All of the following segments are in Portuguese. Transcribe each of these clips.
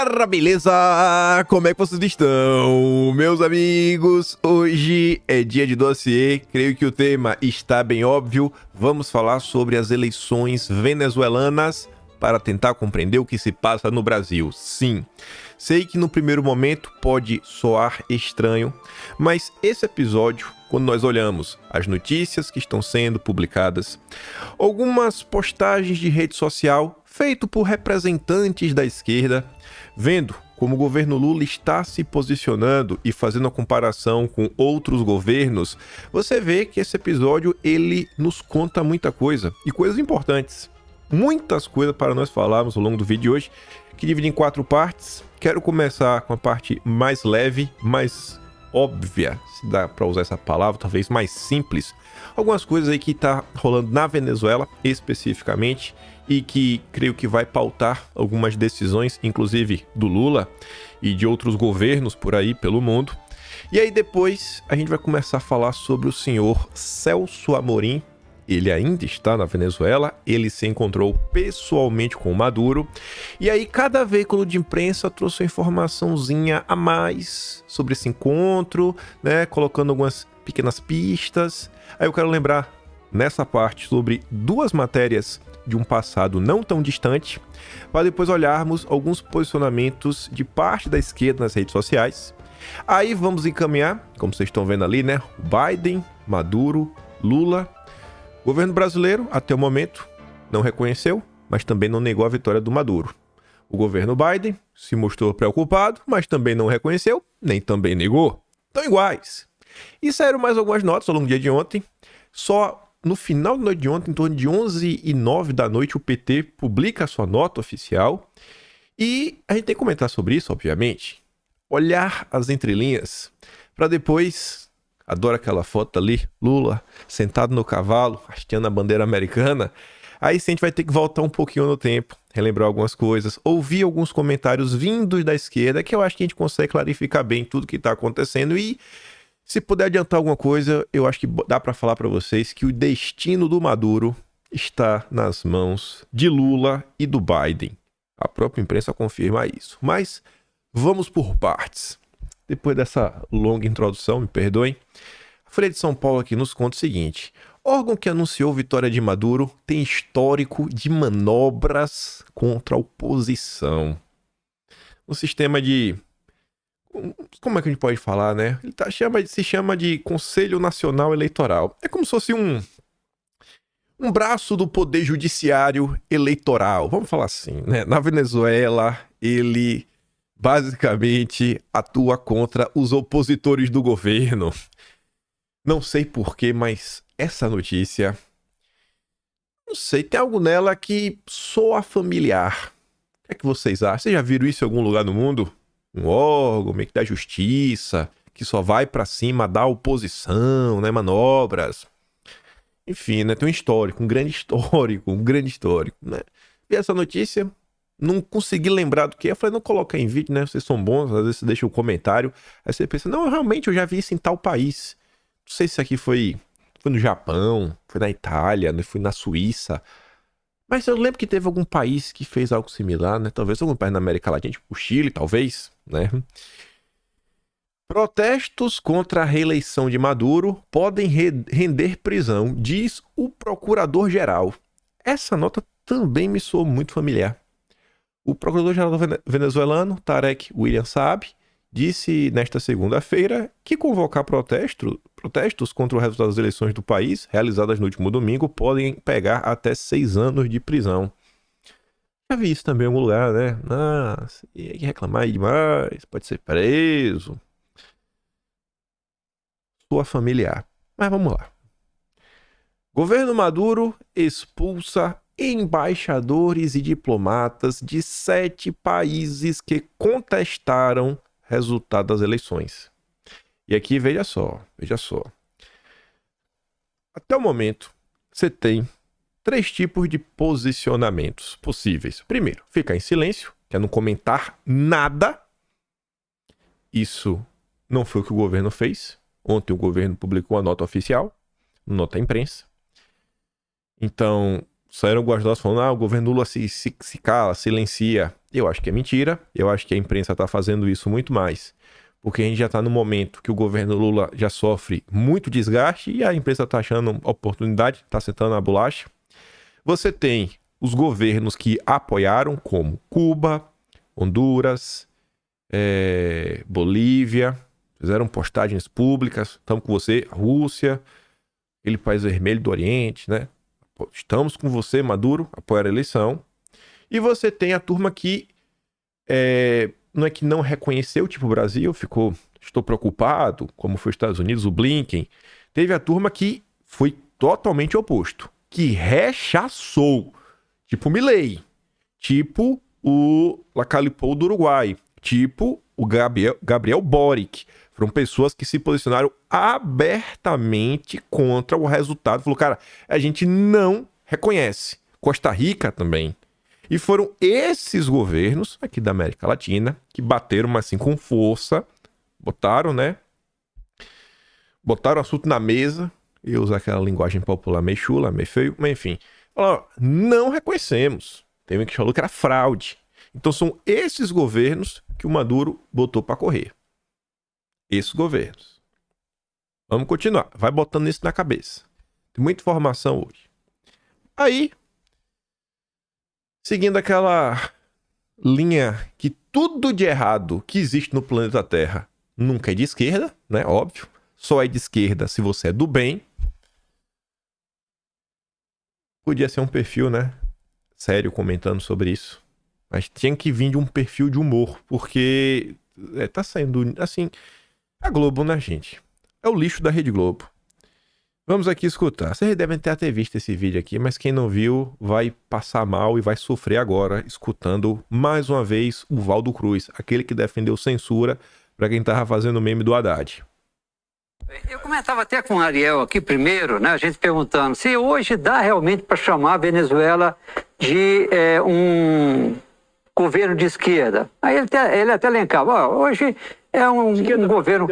Galera, beleza? Como é que vocês estão, meus amigos? Hoje é dia de dossiê, creio que o tema está bem óbvio. Vamos falar sobre as eleições venezuelanas para tentar compreender o que se passa no Brasil. Sim, sei que no primeiro momento pode soar estranho, mas esse episódio, quando nós olhamos as notícias que estão sendo publicadas, algumas postagens de rede social feito por representantes da esquerda, vendo como o governo Lula está se posicionando e fazendo a comparação com outros governos, você vê que esse episódio ele nos conta muita coisa e coisas importantes. Muitas coisas para nós falarmos ao longo do vídeo de hoje, que divide em 4 partes. Quero começar com a parte mais leve, mais óbvia, se dá para usar essa palavra, talvez mais simples. Algumas coisas aí que tá rolando na Venezuela, especificamente, e que creio que vai pautar algumas decisões, inclusive do Lula e de outros governos por aí pelo mundo. E aí depois a gente vai começar a falar sobre o senhor Celso Amorim. Ele ainda está na Venezuela, ele se encontrou pessoalmente com o Maduro. E aí cada veículo de imprensa trouxe uma informaçãozinha a mais sobre esse encontro, né, colocando algumas pequenas pistas. Aí eu quero lembrar nessa parte sobre 2 matérias de um passado não tão distante, para depois olharmos alguns posicionamentos de parte da esquerda nas redes sociais. Aí vamos encaminhar, como vocês estão vendo ali, né? Biden, Maduro, Lula. O governo brasileiro, até o momento, não reconheceu, mas também não negou a vitória do Maduro. O governo Biden se mostrou preocupado, mas também não reconheceu, nem também negou. Estão iguais. E saíram mais algumas notas ao longo do dia de ontem. Só no final da noite de ontem, em torno de 11h09 da noite, o PT publica a sua nota oficial. E a gente tem que comentar sobre isso, obviamente. Olhar as entrelinhas, para depois... Adoro aquela foto ali, Lula sentado no cavalo, hasteando a bandeira americana. Aí sim a gente vai ter que voltar um pouquinho no tempo, relembrar algumas coisas, ouvir alguns comentários vindos da esquerda, que eu acho que a gente consegue clarificar bem tudo que está acontecendo. E se puder adiantar alguma coisa, eu acho que dá para falar para vocês que o destino do Maduro está nas mãos de Lula e do Biden. A própria imprensa confirma isso. Mas vamos por partes. Depois dessa longa introdução, me perdoem, a Folha de São Paulo aqui nos conta o seguinte: órgão que anunciou vitória de Maduro tem histórico de manobras contra a oposição. Um sistema de... Como é que a gente pode falar, né? Ele se chama de Conselho Nacional Eleitoral. É como se fosse um braço do Poder Judiciário Eleitoral. Vamos falar assim, né? Na Venezuela, ele... basicamente atua contra os opositores do governo. Não sei porquê, mas essa notícia, não sei, tem algo nela que soa familiar. O que é que vocês acham? Vocês já viram isso em algum lugar do mundo? Um órgão meio que da justiça, que só vai pra cima da oposição, né? Manobras. Enfim, né? Tem um histórico, um grande histórico, né? E essa notícia... não consegui lembrar do que. Eu falei, não coloca em vídeo, né? Vocês são bons, às vezes você deixa um comentário. Aí você pensa, não, realmente eu já vi isso em tal país. Não sei se isso aqui foi no Japão, foi na Itália, foi na Suíça. Mas eu lembro que teve algum país que fez algo similar, né? Talvez algum país na América Latina, tipo o Chile, talvez, né? Protestos contra a reeleição de Maduro podem render prisão, diz o procurador-geral. Essa nota também me soou muito familiar. O procurador-geral venezuelano, Tarek William Saab, disse nesta segunda-feira que convocar protestos contra o resultado das eleições do país, realizadas no último domingo, podem pegar até 6 anos de prisão. Já vi isso também em algum lugar, né? Nossa, e aí reclamar demais, pode ser preso. Sua familiar. Mas vamos lá. Governo Maduro expulsa embaixadores e diplomatas de 7 países que contestaram resultado das eleições. E aqui, veja só. Até o momento, você tem 3 tipos de posicionamentos possíveis. Primeiro, ficar em silêncio, que é não comentar nada. Isso não foi o que o governo fez. Ontem o governo publicou uma nota oficial, nota à imprensa. Então, saíram guardados falando, o governo Lula se cala, silencia. Eu acho que é mentira. Eu acho que a imprensa está fazendo isso muito mais. Porque a gente já está no momento que o governo Lula já sofre muito desgaste e a imprensa está achando oportunidade, está sentando a bolacha. Você tem os governos que apoiaram, como Cuba, Honduras, Bolívia, fizeram postagens públicas, estamos com você, Rússia, aquele país vermelho do Oriente, né? Estamos com você, Maduro, apoiar a eleição. E você tem a turma que não é que não reconheceu, tipo o Brasil, estou preocupado, como foi os Estados Unidos, o Blinken. Teve a turma que foi totalmente oposto, que rechaçou, tipo o Milei, tipo o Lacalipou do Uruguai, tipo o Gabriel Boric. Foram pessoas que se posicionaram abertamente contra o resultado. Falou, cara, a gente não reconhece. Costa Rica também. E foram esses governos aqui da América Latina que bateram, mas assim, com força, botaram o assunto na mesa, e usar aquela linguagem popular meio chula, meio feio, mas enfim. Falaram, não reconhecemos. Tem um que falou que era fraude. Então são esses governos que o Maduro botou para correr. Esses governos. Vamos continuar. Vai botando isso na cabeça. Tem muita informação hoje. Aí, seguindo aquela linha que tudo de errado que existe no planeta Terra nunca é de esquerda, né? Óbvio. Só é de esquerda se você é do bem. Podia ser um perfil, né? Sério, comentando sobre isso. Mas tinha que vir de um perfil de humor, porque tá saindo, assim, a Globo, né, gente? É o lixo da Rede Globo. Vamos aqui escutar. Vocês devem ter até visto esse vídeo aqui, mas quem não viu vai passar mal e vai sofrer agora, escutando mais uma vez o Valdo Cruz, aquele que defendeu censura para quem tava fazendo meme do Haddad. Eu comentava até com o Ariel aqui primeiro, né, a gente perguntando se hoje dá realmente para chamar a Venezuela de um governo de esquerda. Aí ele até elencava, hoje é um governo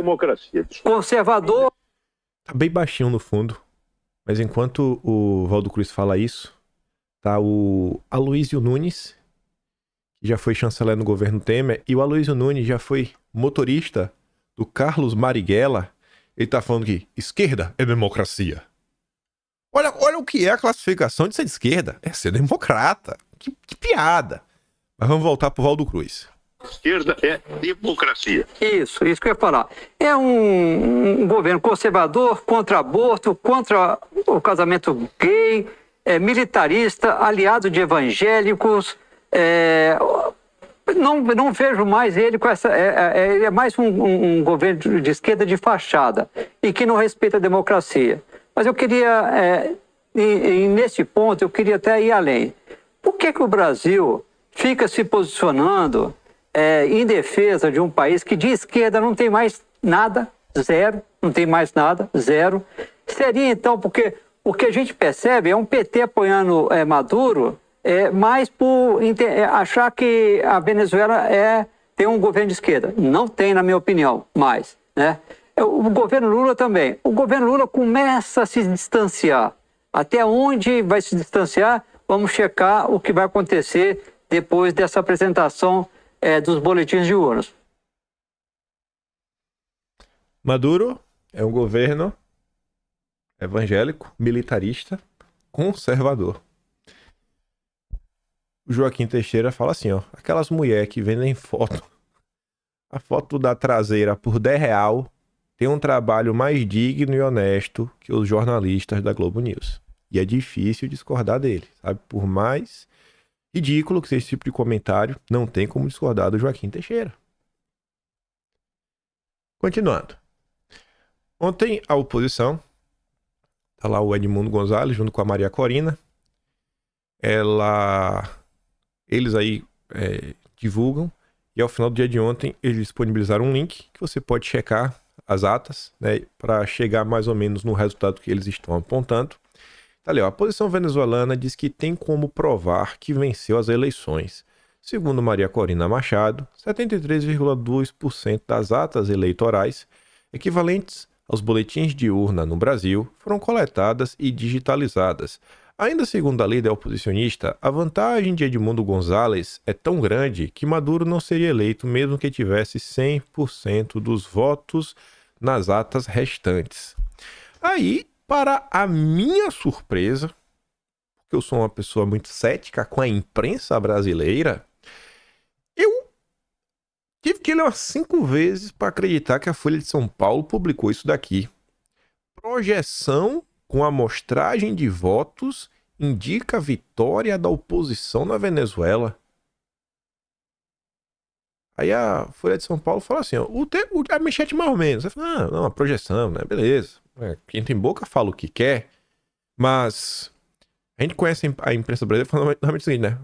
conservador. Tá bem baixinho no fundo, mas enquanto o Valdo Cruz fala isso, tá o Aloysio Nunes, que já foi chanceler no governo Temer, e o Aloysio Nunes já foi motorista do Carlos Marighella. Ele tá falando que esquerda é democracia. Olha o que é a classificação de ser de esquerda. É ser democrata. Que piada. Mas vamos voltar pro Valdo Cruz. Esquerda é democracia. Isso que eu ia falar. É um governo conservador, contra aborto, contra o casamento gay, militarista, aliado de evangélicos. Não vejo mais ele com essa. Ele é mais um governo de esquerda de fachada e que não respeita a democracia. Mas eu queria, nesse ponto, eu queria até ir além. Por que o Brasil fica se posicionando em defesa de um país que de esquerda não tem mais nada, zero, não tem mais nada, zero? Seria então, porque o que a gente percebe é um PT apoiando Maduro, mais por achar que a Venezuela tem um governo de esquerda. Não tem, na minha opinião, mais, né? O governo Lula também. O governo Lula começa a se distanciar. Até onde vai se distanciar? Vamos checar o que vai acontecer depois dessa apresentação dos boletins de urnas. Maduro é um governo evangélico, militarista, conservador. O Joaquim Teixeira fala assim, ó, aquelas mulheres que vendem foto, a foto da traseira por R$10, tem um trabalho mais digno e honesto que os jornalistas da Globo News. E é difícil discordar dele, sabe? Por mais ridículo que seja esse tipo de comentário, não tem como discordar do Joaquim Teixeira. Continuando. Ontem, a oposição, tá lá o Edmundo Gonzalez junto com a Maria Corina, eles aí divulgam, e ao final do dia de ontem eles disponibilizaram um link que você pode checar as atas, né, para chegar mais ou menos no resultado que eles estão apontando. Tá ali, ó, a oposição venezuelana diz que tem como provar que venceu as eleições. Segundo Maria Corina Machado, 73,2% das atas eleitorais equivalentes aos boletins de urna no Brasil foram coletadas e digitalizadas. Ainda segundo a líder oposicionista, a vantagem de Edmundo Gonzalez é tão grande que Maduro não seria eleito mesmo que tivesse 100% dos votos nas atas restantes. Aí, para a minha surpresa, porque eu sou uma pessoa muito cética com a imprensa brasileira, eu tive que ler umas 5 vezes para acreditar que a Folha de São Paulo publicou isso daqui. Projeção com amostragem de votos indica a vitória da oposição na Venezuela. Aí a Folha de São Paulo fala assim, ó, a manchete mais ou menos. Você fala, não, a projeção, né? Beleza. Quem tem boca fala o que quer, mas a gente conhece a imprensa brasileira falando normalmente o seguinte, né?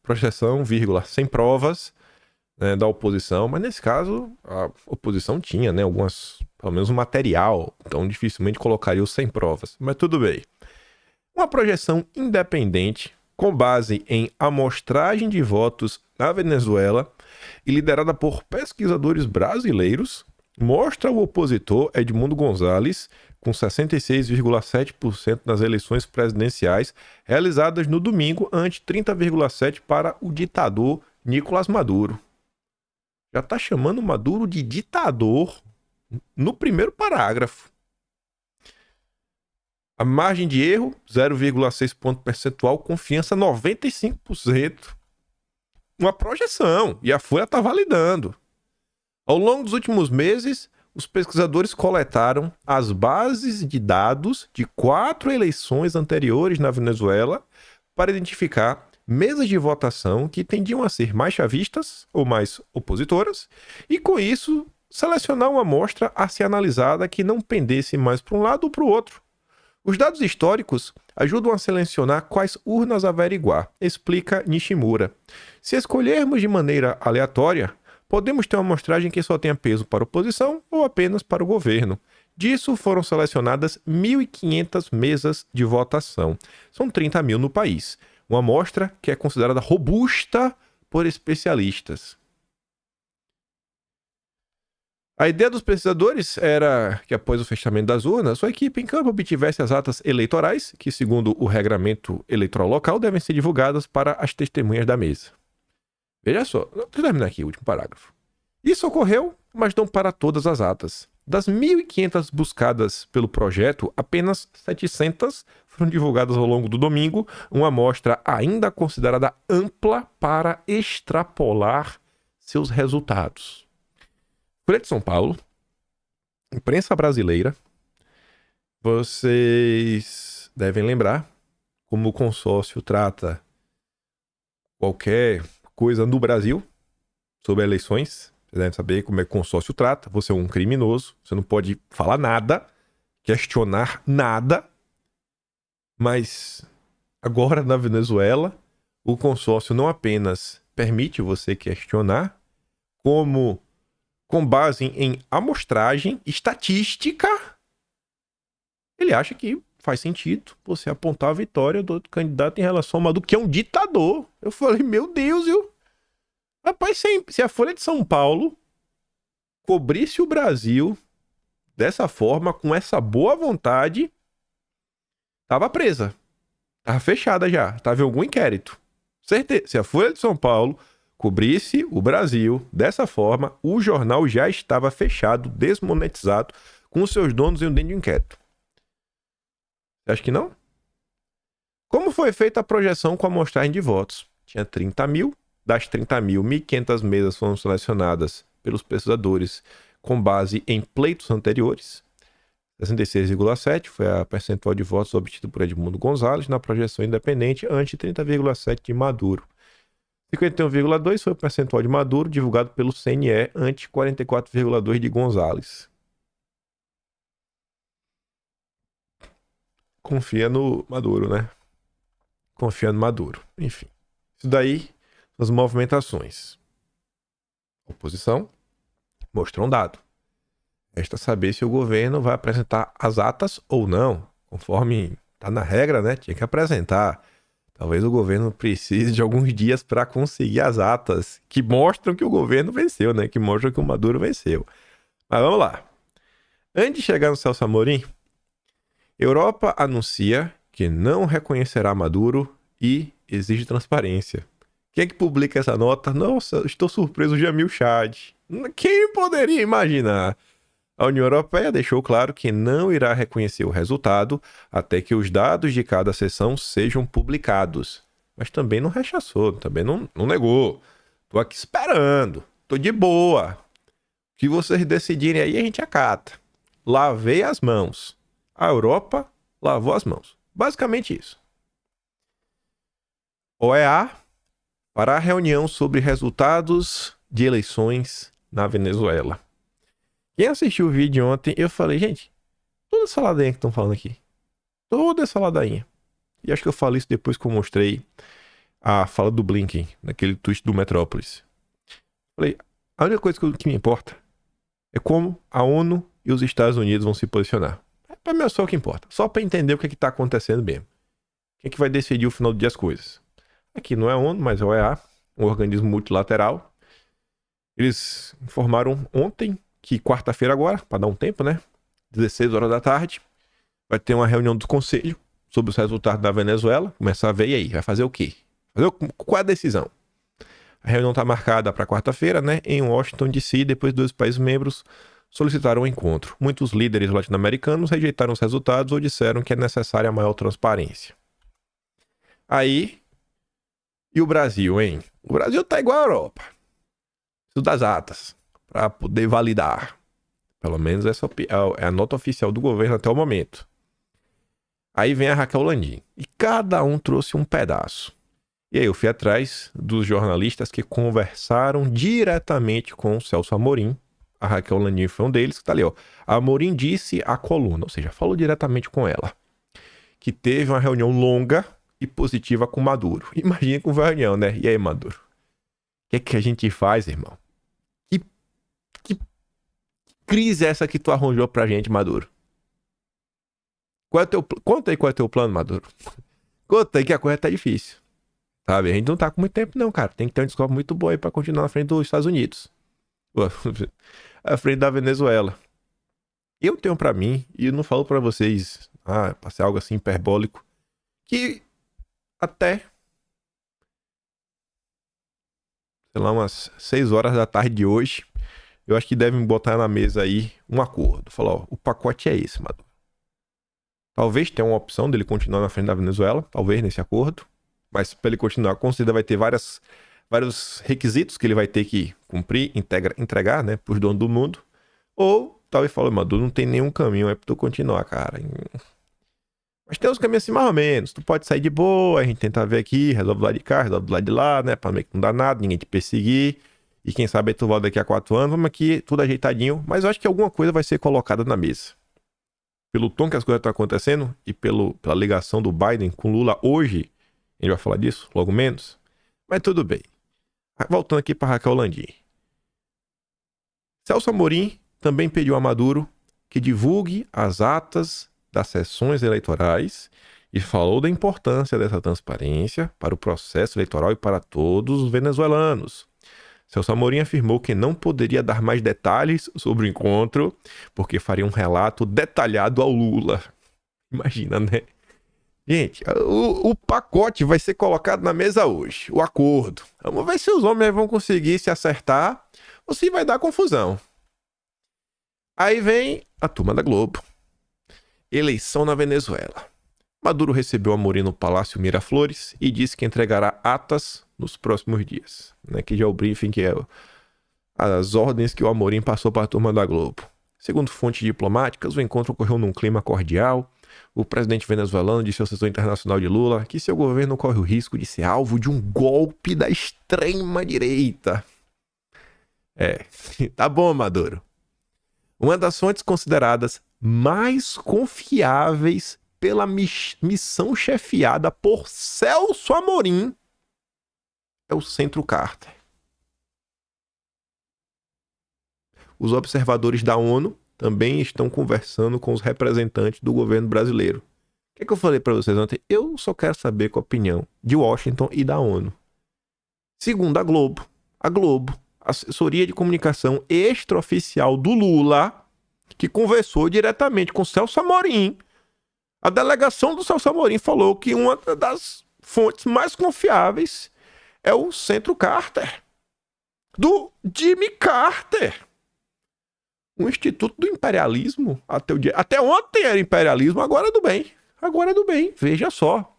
Projeção, vírgula, sem provas, né, da oposição, mas nesse caso a oposição tinha, né, pelo menos um material, então dificilmente colocaria o sem provas, mas tudo bem. Uma projeção independente, com base em amostragem de votos na Venezuela e liderada por pesquisadores brasileiros, mostra o opositor Edmundo Gonzalez com 66,7% nas eleições presidenciais realizadas no domingo, ante 30,7% para o ditador Nicolás Maduro. Já está chamando Maduro de ditador no primeiro parágrafo. A margem de erro, 0,6 ponto percentual, confiança 95%. Uma projeção, e a Folha está validando. Ao longo dos últimos meses, os pesquisadores coletaram as bases de dados de 4 eleições anteriores na Venezuela para identificar mesas de votação que tendiam a ser mais chavistas ou mais opositoras e, com isso, selecionar uma amostra a ser analisada que não pendesse mais para um lado ou para o outro. Os dados históricos ajudam a selecionar quais urnas averiguar, explica Nishimura. Se escolhermos de maneira aleatória, podemos ter uma amostragem que só tenha peso para a oposição ou apenas para o governo. Disso foram selecionadas 1.500 mesas de votação. São 30 mil no país. Uma amostra que é considerada robusta por especialistas. A ideia dos pesquisadores era que, após o fechamento das urnas, sua equipe em campo obtivesse as atas eleitorais, que, segundo o regramento eleitoral local, devem ser divulgadas para as testemunhas da mesa. Veja só, deixa eu terminar aqui o último parágrafo. Isso ocorreu, mas não para todas as atas. Das 1.500 buscadas pelo projeto, apenas 700 foram divulgadas ao longo do domingo, uma amostra ainda considerada ampla para extrapolar seus resultados. Folha de São Paulo, imprensa brasileira, vocês devem lembrar como o consórcio trata qualquer coisa no Brasil sobre eleições. Vocês devem saber como é que o consórcio trata. Você é um criminoso, você não pode falar nada, questionar nada. Mas agora na Venezuela, o consórcio não apenas permite você questionar, como, com base em amostragem estatística, ele acha que faz sentido você apontar a vitória do outro candidato em relação ao Maduro, que é um ditador. Eu falei, meu Deus, viu? Rapaz, se a Folha de São Paulo cobrisse o Brasil dessa forma, com essa boa vontade, tava presa. Tava fechada já. Tava em algum inquérito. Certeza. Se a Folha de São Paulo cobrisse o Brasil dessa forma, o jornal já estava fechado, desmonetizado, com os seus donos em um dentro de inquérito. Você acha que não? Como foi feita a projeção com a amostragem de votos? Tinha 30 mil. Das 30 mil, 1.500 mesas foram selecionadas pelos pesquisadores com base em pleitos anteriores. 66,7% foi a percentual de votos obtido por Edmundo Gonzalez na projeção independente ante 30,7% de Maduro. 51,2% foi o percentual de Maduro divulgado pelo CNE ante 44,2% de Gonzalez. Confia no Maduro, né? Confia no Maduro. Enfim. Isso daí, as movimentações. A oposição mostrou um dado. Resta saber se o governo vai apresentar as atas ou não. Conforme está na regra, né? Tinha que apresentar. Talvez o governo precise de alguns dias para conseguir as atas que mostram que o governo venceu, né? Que mostram que o Maduro venceu. Mas vamos lá. Antes de chegar no Celso Amorim, Europa anuncia que não reconhecerá Maduro e exige transparência. Quem é que publica essa nota? Nossa, estou surpreso, Jamil Chad. Quem poderia imaginar? A União Europeia deixou claro que não irá reconhecer o resultado até que os dados de cada sessão sejam publicados. Mas também não rechaçou, também não negou. Tô aqui esperando, tô de boa. O que vocês decidirem aí, a gente acata. Lavei as mãos. A Europa lavou as mãos. Basicamente isso. OEA para a reunião sobre resultados de eleições na Venezuela. Quem assistiu o vídeo ontem, eu falei, gente, toda essa ladainha que estão falando aqui. Toda essa ladainha. E acho que eu falei isso depois que eu mostrei a fala do Blinken, naquele tweet do Metrópolis. Falei, a única coisa que me importa é como a ONU e os Estados Unidos vão se posicionar. Pra mim é só o que importa. Só pra entender o que tá acontecendo mesmo. Quem é que vai decidir o final do dia as coisas? Aqui não é a ONU, mas é a OEA, um organismo multilateral. Eles informaram ontem que quarta-feira agora, para dar um tempo, né? 16 horas da tarde, vai ter uma reunião do conselho sobre os resultados da Venezuela. Começar a ver, e aí, vai fazer o quê? Qual a decisão? A reunião está marcada para quarta-feira, né? Em Washington, D.C., depois dois países membros solicitaram um encontro. Muitos líderes latino-americanos rejeitaram os resultados ou disseram que é necessária maior transparência. Aí, e o Brasil, hein? O Brasil tá igual a Europa. Preciso das atas para poder validar. Pelo menos essa é a nota oficial do governo até o momento. Aí vem a Raquel Landim. E cada um trouxe um pedaço. E aí eu fui atrás dos jornalistas que conversaram diretamente com o Celso Amorim. A Raquel Landim foi um deles, que tá ali, ó. A Amorim disse à coluna, ou seja, falou diretamente com ela, que teve uma reunião longa e positiva com Maduro. Imagina com a reunião, né? E aí, Maduro? O que a gente faz, irmão? Que crise é essa que tu arranjou pra gente, Maduro? Conta aí qual é o teu plano, Maduro. Conta aí que a coisa tá difícil. Sabe? A gente não tá com muito tempo, não, cara. Tem que ter um desculpa muito bom aí pra continuar na frente dos Estados Unidos. À frente da Venezuela. Eu tenho pra mim, e eu não falo pra vocês, pra ser algo assim hiperbólico, que até, sei lá, umas 6 horas da tarde de hoje, eu acho que devem botar na mesa aí um acordo. Falar, ó, o pacote é esse, Maduro. Talvez tenha uma opção dele continuar na frente da Venezuela, talvez nesse acordo. Mas para ele continuar, com certeza vai ter vários requisitos que ele vai ter que cumprir, entregar, né, para os donos do mundo. Ou talvez fale, Maduro, não tem nenhum caminho aí para tu continuar, cara. Mas tem uns caminhos assim mais ou menos. Tu pode sair de boa, a gente tenta ver aqui, resolve do lado de cá, resolve do lado de lá, né, para meio que não dar nada, ninguém te perseguir. E quem sabe aí tu volta daqui a 4 anos, vamos aqui, tudo ajeitadinho. Mas eu acho que alguma coisa vai ser colocada na mesa. Pelo tom que as coisas estão acontecendo e pela ligação do Biden com Lula hoje, a gente vai falar disso logo menos. Mas tudo bem. Voltando aqui para Raquel Landim. Celso Amorim também pediu a Maduro que divulgue as atas das sessões eleitorais e falou da importância dessa transparência para o processo eleitoral e para todos os venezuelanos. Celso Amorim afirmou que não poderia dar mais detalhes sobre o encontro, porque faria um relato detalhado ao Lula. Imagina, né? Gente, o pacote vai ser colocado na mesa hoje, o acordo. Vamos ver se os homens vão conseguir se acertar ou se vai dar confusão. Aí vem a turma da Globo. Eleição na Venezuela. Maduro recebeu Amorim no Palácio Miraflores e disse que entregará atas nos próximos dias. Aqui já é o briefing, que é as ordens que o Amorim passou para a turma da Globo. Segundo fontes diplomáticas, o encontro ocorreu num clima cordial. O presidente venezuelano disse ao assessor internacional de Lula que seu governo corre o risco de ser alvo de um golpe da extrema-direita. Tá bom, Maduro. Uma das fontes consideradas mais confiáveis pela missão chefiada por Celso Amorim é o Centro Carter. Os observadores da ONU também estão conversando com os representantes do governo brasileiro. O que eu falei para vocês ontem? Eu só quero saber qual a opinião de Washington e da ONU. Segundo a Globo, a assessoria de comunicação extraoficial do Lula, que conversou diretamente com Celso Amorim, A delegação do Celso Amorim falou que uma das fontes mais confiáveis é o Centro Carter, do Jimmy Carter. O Instituto do Imperialismo, até ontem era imperialismo, agora é do bem. Agora é do bem, veja só.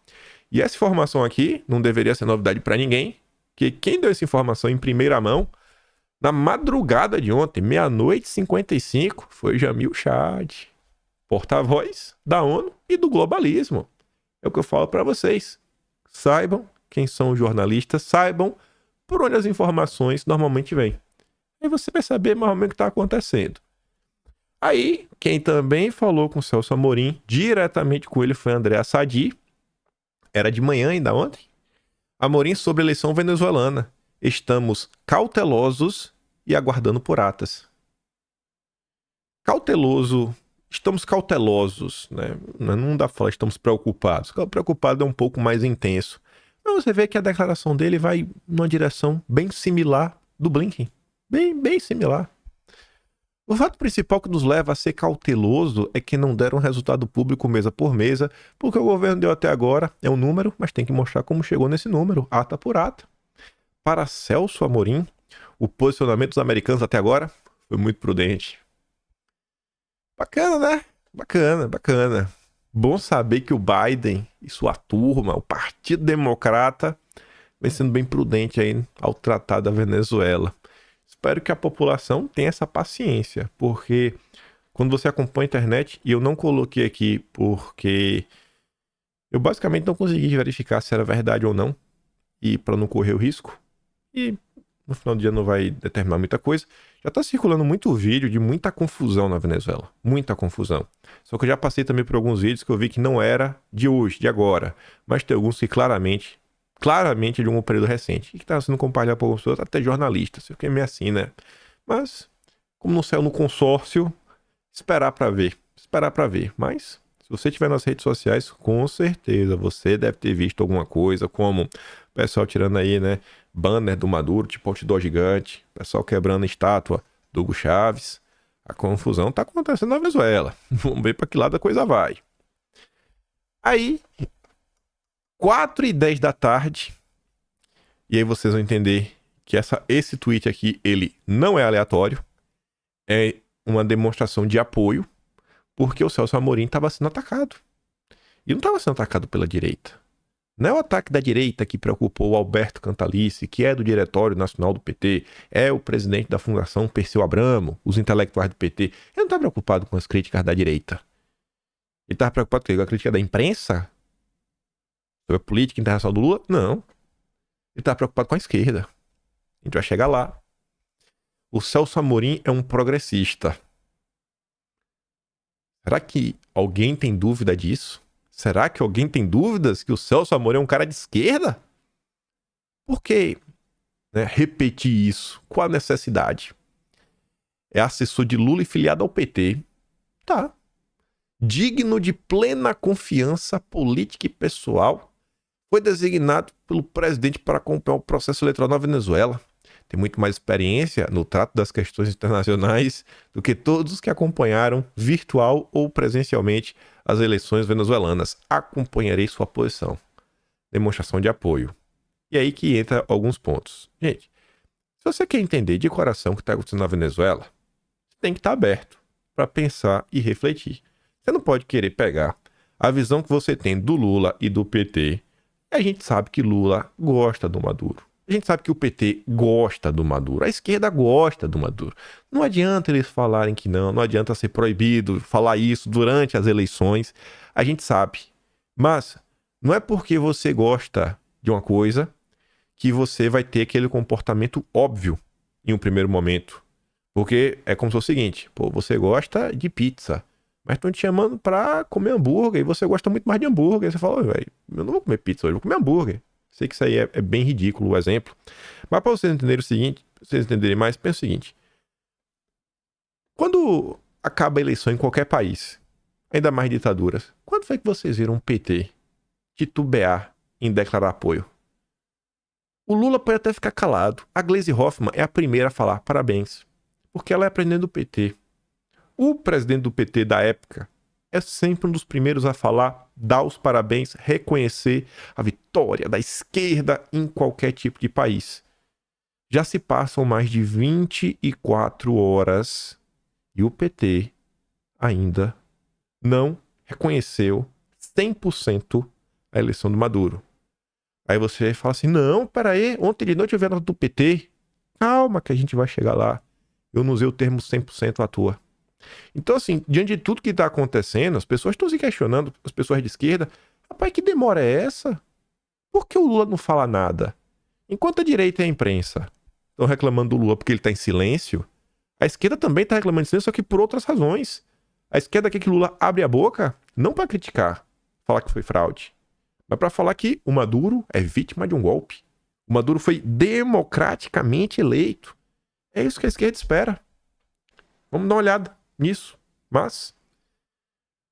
E essa informação aqui não deveria ser novidade para ninguém, que quem deu essa informação em primeira mão, na madrugada de ontem, 00:55, foi Jamil Chad, porta-voz da ONU e do globalismo. É o que eu falo para vocês. Saibam quem são os jornalistas, saibam por onde as informações normalmente vêm. Aí você vai saber mais ou menos o que está acontecendo. Aí, quem também falou com o Celso Amorim, diretamente com ele, foi André Sadi. Era de manhã ainda ontem. Amorim sobre a eleição venezuelana. Estamos cautelosos e aguardando por atas. Estamos cautelosos, né? Não dá pra falar estamos preocupados. Preocupado é um pouco mais intenso. Mas você vê que a declaração dele vai numa direção bem similar do Blinken. Bem similar. O fato principal que nos leva a ser cauteloso é que não deram resultado público mesa por mesa, porque o governo deu até agora, é um número, mas tem que mostrar como chegou nesse número, ata por ata. Para Celso Amorim, o posicionamento dos americanos até agora foi muito prudente. Bacana, né? Bacana. Bom saber que o Biden e sua turma, o Partido Democrata, vem sendo bem prudente aí ao tratar da Venezuela. Espero que a população tenha essa paciência, porque quando você acompanha a internet, e eu não coloquei aqui porque eu basicamente não consegui verificar se era verdade ou não, e para não correr o risco, e no final do dia não vai determinar muita coisa. Já tá circulando muito vídeo de muita confusão na Venezuela, muita confusão. Só que eu já passei também por alguns vídeos que eu vi que não era de hoje, de agora, mas tem alguns que claramente de um período recente, e que está sendo compartilhado por algumas pessoas, até jornalistas. Eu fiquei meio assim, né? Mas, como não saiu no consórcio, esperar para ver. Mas, se você estiver nas redes sociais, com certeza você deve ter visto alguma coisa, como o pessoal tirando aí, né, banner do Maduro, tipo outdoor gigante, pessoal quebrando a estátua do Hugo Chávez. A confusão tá acontecendo na Venezuela. Vamos ver para que lado a coisa vai. Aí, 4:10 da tarde, e aí vocês vão entender que esse tweet aqui, ele não é aleatório, é uma demonstração de apoio, porque o Celso Amorim estava sendo atacado. E não estava sendo atacado pela direita. Não é o ataque da direita que preocupou o Alberto Cantalice, que é do Diretório Nacional do PT, é o presidente da Fundação Perseu Abramo, os intelectuais do PT. Ele não está preocupado com as críticas da direita. Ele estava preocupado com a crítica da imprensa? Sobre a política internacional do Lula? Não. Ele está preocupado com a esquerda. A gente vai chegar lá. O Celso Amorim é um progressista. Será que alguém tem dúvida disso? Será que alguém tem dúvidas que o Celso Amorim é um cara de esquerda? Por que, né, repetir isso? Qual a necessidade? É assessor de Lula e filiado ao PT. Tá. Digno de plena confiança política e pessoal. Foi designado pelo presidente para acompanhar o processo eleitoral na Venezuela. Tem muito mais experiência no trato das questões internacionais do que todos que acompanharam virtual ou presencialmente as eleições venezuelanas. Acompanharei sua posição. Demonstração de apoio. E aí que entra alguns pontos. Gente, se você quer entender de coração o que está acontecendo na Venezuela, você tem que estar aberto para pensar e refletir. Você não pode querer pegar a visão que você tem do Lula e do PT. E a gente sabe que Lula gosta do Maduro. A gente sabe que o PT gosta do Maduro. A esquerda gosta do Maduro. Não adianta eles falarem que não adianta ser proibido falar isso durante as eleições. A gente sabe. Mas não é porque você gosta de uma coisa que você vai ter aquele comportamento óbvio em um primeiro momento. Porque é como se fosse o seguinte, pô, você gosta de pizza, mas estão te chamando pra comer hambúrguer e você gosta muito mais de hambúrguer. Aí você fala, velho, eu não vou comer pizza hoje, eu vou comer hambúrguer. Sei que isso aí é bem ridículo o exemplo. Mas para vocês entenderem o seguinte, vocês entenderem mais, pensa o seguinte. Quando acaba a eleição em qualquer país, ainda mais ditaduras, quando foi que vocês viram um PT titubear em declarar apoio? O Lula pode até ficar calado. A Gleisi Hoffmann é a primeira a falar parabéns, porque ela é presidente do PT. O presidente do PT da época, é sempre um dos primeiros a falar, dar os parabéns, reconhecer a vitória da esquerda em qualquer tipo de país. Já se passam mais de 24 horas e o PT ainda não reconheceu 100% a eleição do Maduro. Aí você fala assim, não, peraí, ontem de noite eu vi a nota do PT. Calma que a gente vai chegar lá. Eu não usei o termo 100% à toa. Então assim, diante de tudo que está acontecendo, as pessoas estão se questionando, as pessoas de esquerda, rapaz, que demora é essa? Por que o Lula não fala nada? Enquanto a direita e a imprensa estão reclamando do Lula porque ele está em silêncio, a esquerda também está reclamando de silêncio, só que por outras razões. A esquerda quer que Lula abre a boca, não para criticar, falar que foi fraude, mas para falar que o Maduro é vítima de um golpe. O Maduro foi democraticamente eleito. É isso que a esquerda espera. Vamos dar uma olhada nisso. Mas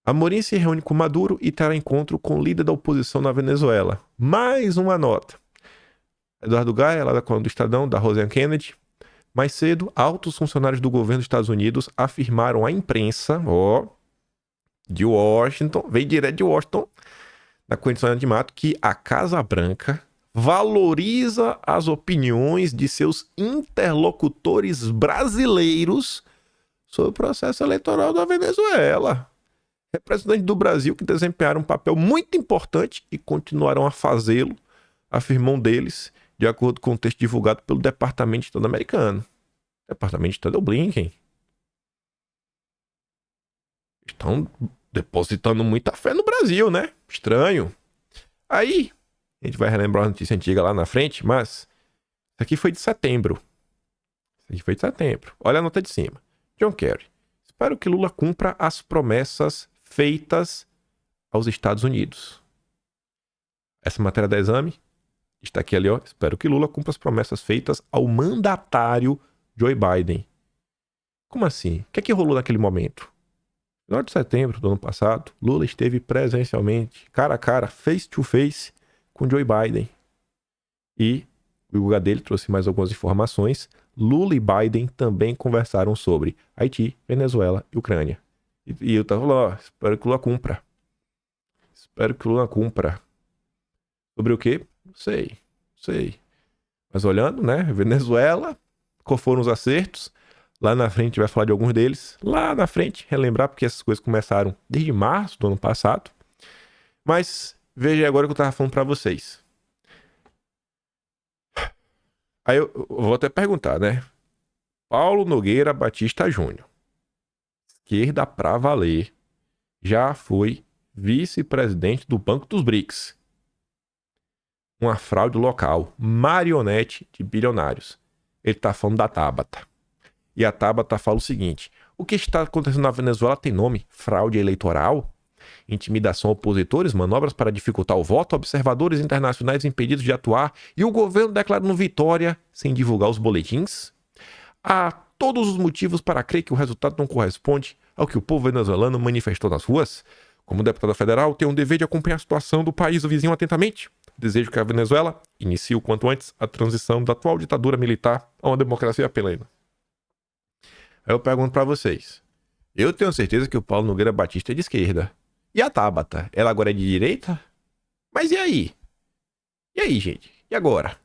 Amorim se reúne com Maduro e terá encontro com o líder da oposição na Venezuela. Mais uma nota. Eduardo Gaia, lá da coluna do Estadão, da Roseanne Kennedy. Mais cedo, altos funcionários do governo dos Estados Unidos afirmaram à imprensa, de Washington, veio direto de Washington, na condição de Mato, que a Casa Branca valoriza as opiniões de seus interlocutores brasileiros sobre o processo eleitoral da Venezuela. Representantes do Brasil que desempenharam um papel muito importante e continuarão a fazê-lo, afirmou um deles, de acordo com o texto divulgado pelo Departamento de Estado americano. Departamento de Estado é o Blinken. Estão depositando muita fé no Brasil, né? Estranho. Aí, a gente vai relembrar uma notícia antiga lá na frente, mas isso aqui foi de setembro. Olha a nota de cima. John Kerry. Espero que Lula cumpra as promessas feitas aos Estados Unidos. Essa matéria da Exame está aqui ali, ó. Espero que Lula cumpra as promessas feitas ao mandatário Joe Biden. Como assim? O que é que rolou naquele momento? No final de setembro do ano passado, Lula esteve presencialmente, cara a cara, face to face, com Joe Biden. E o lugar dele trouxe mais algumas informações. Lula e Biden também conversaram sobre Haiti, Venezuela e Ucrânia. E eu tava falando, espero que Lula cumpra. Sobre o quê? Não sei. Mas olhando, né? Venezuela, qual foram os acertos? Lá na frente vai falar de alguns deles. Lá na frente, relembrar, porque essas coisas começaram desde março do ano passado. Mas veja agora o que eu tava falando pra vocês. Aí eu vou até perguntar, né? Paulo Nogueira Batista Júnior. Esquerda pra valer. Já foi vice-presidente do Banco dos BRICS. Uma fraude local, marionete de bilionários. Ele tá falando da Tabata. E a Tabata fala o seguinte: o que está acontecendo na Venezuela tem nome: fraude eleitoral, intimidação a opositores, manobras para dificultar o voto, observadores internacionais impedidos de atuar e o governo declarando vitória sem divulgar os boletins. Há todos os motivos para crer que o resultado não corresponde ao que o povo venezuelano manifestou nas ruas. Como deputada federal, tenho um dever de acompanhar a situação do país vizinho atentamente. Desejo que a Venezuela inicie o quanto antes a transição da atual ditadura militar a uma democracia plena. Aí eu pergunto pra vocês. Eu tenho certeza que o Paulo Nogueira Batista é de esquerda. E a Tabata? Ela agora é de direita? Mas e aí? E aí, gente? E agora?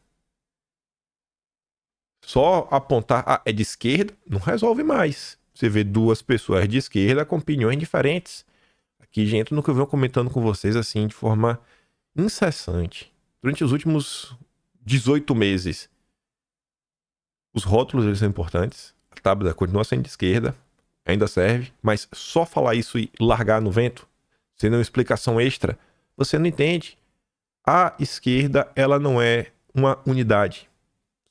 Só apontar, é de esquerda, não resolve mais. Você vê duas pessoas de esquerda com opiniões diferentes. Aqui, gente, no que eu venho comentando com vocês, assim, de forma incessante. Durante os últimos 18 meses, os rótulos eles são importantes. A Tabata continua sendo de esquerda, ainda serve, mas só falar isso e largar no vento, sem nenhuma explicação extra, você não entende. A esquerda, ela não é uma unidade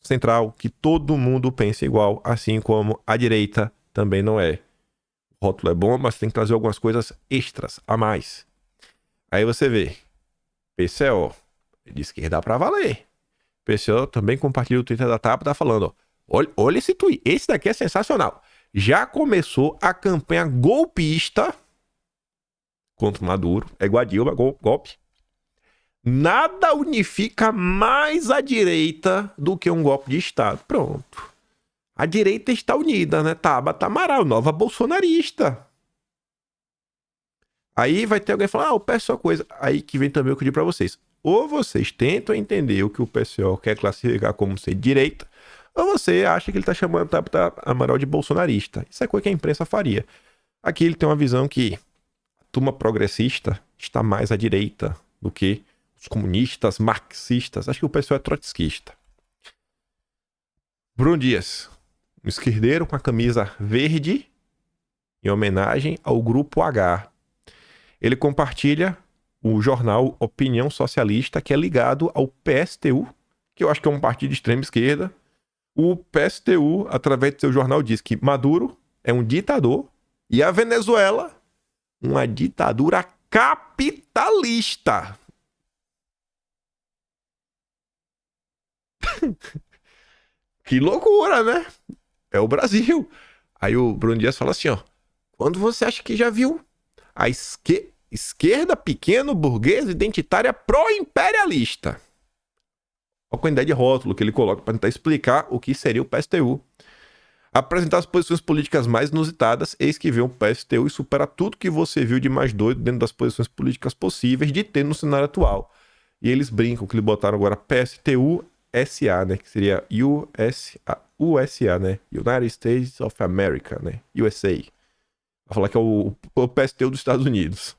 central que todo mundo pensa igual, assim como a direita também não é. O rótulo é bom, mas tem que trazer algumas coisas extras a mais. Aí você vê, PCO, de esquerda pra valer. PCO também compartilha o Twitter da Tabata, tá falando, ó, olha esse tweet, esse daqui é sensacional. Já começou a campanha golpista contra o Maduro, é igual a Dilma, golpe. Nada unifica mais a direita do que um golpe de Estado. Pronto. A direita está unida, né? Tabata Amaral, nova bolsonarista. Aí vai ter alguém falando, o PSOL coisa. Aí que vem também o que eu digo pra vocês. Ou vocês tentam entender o que o PSOL quer classificar como ser direita, ou você acha que ele tá chamando Amaral de bolsonarista. Isso é coisa que a imprensa faria. Aqui ele tem uma visão que a turma progressista está mais à direita do que os comunistas, marxistas. Acho que o PSOL é trotskista. Bruno Dias, um esquerdeiro com a camisa verde, em homenagem ao Grupo H. Ele compartilha o jornal Opinião Socialista, que é ligado ao PSTU, que eu acho que é um partido de extrema esquerda. O PSTU, através do seu jornal, diz que Maduro é um ditador e a Venezuela uma ditadura capitalista. Que loucura, né? É o Brasil. Aí o Bruno Dias fala assim, quando você acha que já viu a esquerda pequeno, burguesa, identitária, pró-imperialista? Olha a quantidade de rótulo que ele coloca para tentar explicar o que seria o PSTU. Apresentar as posições políticas mais inusitadas, eis que vem o PSTU e supera tudo que você viu de mais doido dentro das posições políticas possíveis de ter no cenário atual. E eles brincam que eles botaram agora PSTU-SA, né? Que seria USA, né? United States of America, né? USA. Vai falar que é o PSTU dos Estados Unidos.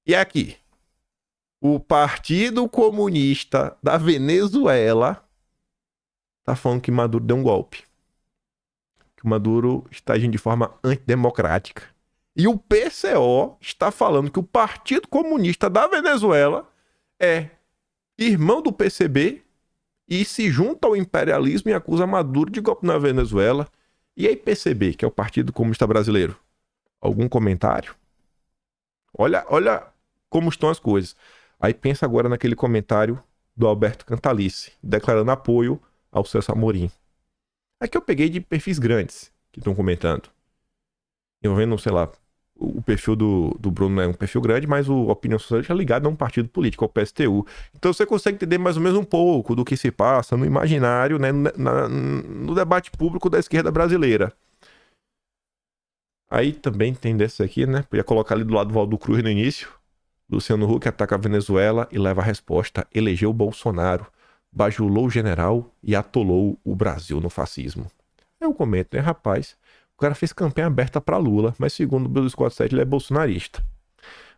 E aqui, o Partido Comunista da Venezuela tá falando que Maduro deu um golpe. Que o Maduro está agindo de forma antidemocrática. E o PCO está falando que o Partido Comunista da Venezuela é irmão do PCB e se junta ao imperialismo e acusa Maduro de golpe na Venezuela. E aí PCB, que é o Partido Comunista Brasileiro? Algum comentário? Olha como estão as coisas. Aí pensa agora naquele comentário do Alberto Cantalice, declarando apoio ao Celso Amorim. Aqui eu peguei de perfis grandes que estão comentando. Envolvendo, sei lá, o perfil do Bruno é um perfil grande, mas o Opinião Socialista é ligado a um partido político, ao PSTU. Então você consegue entender mais ou menos um pouco do que se passa no imaginário, né, no debate público da esquerda brasileira. Aí também tem desses aqui, né? Podia colocar ali do lado do Valdo Cruz no início. Luciano Huck ataca a Venezuela e leva a resposta: elegeu Bolsonaro, bajulou o general e atolou o Brasil no fascismo. Eu comento, né, rapaz? O cara fez campanha aberta para Lula, mas segundo o Brasil 247 ele é bolsonarista.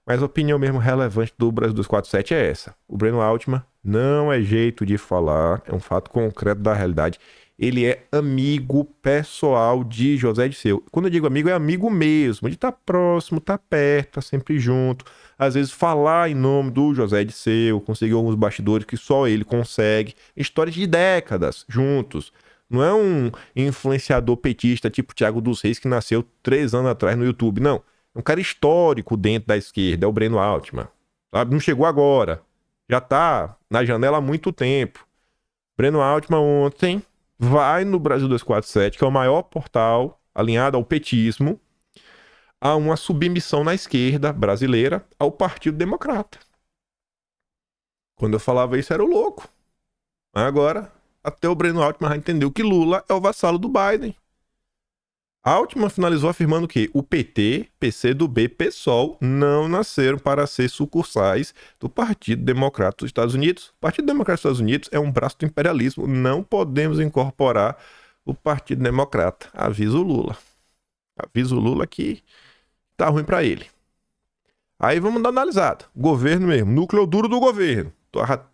Mas a opinião mesmo relevante do Brasil 247 é essa. O Breno Altman não é jeito de falar, é um fato concreto da realidade. Ele é amigo pessoal de José Dirceu. Quando eu digo amigo, é amigo mesmo, de estar próximo, estar perto, estar sempre junto. Às vezes falar em nome do José Dirceu, conseguir alguns bastidores que só ele consegue. Histórias de décadas juntos. Não é um influenciador petista tipo Thiago dos Reis que nasceu 3 anos atrás no YouTube, não. É um cara histórico dentro da esquerda, é o Breno Altman. Sabe? Não chegou agora. Já tá na janela há muito tempo. Breno Altman ontem vai no Brasil 247, que é o maior portal alinhado ao petismo, a uma submissão na esquerda brasileira ao Partido Democrata. Quando eu falava isso, era o louco. Agora, até o Breno Altman já entendeu que Lula é o vassalo do Biden. Altman finalizou afirmando que o PT, PCdoB, PSOL não nasceram para ser sucursais do Partido Democrata dos Estados Unidos. O Partido Democrata dos Estados Unidos é um braço do imperialismo. Não podemos incorporar o Partido Democrata. Avisa o Lula. Avisa o Lula que tá ruim para ele. Aí vamos dar uma analisada. Governo mesmo, núcleo duro do governo.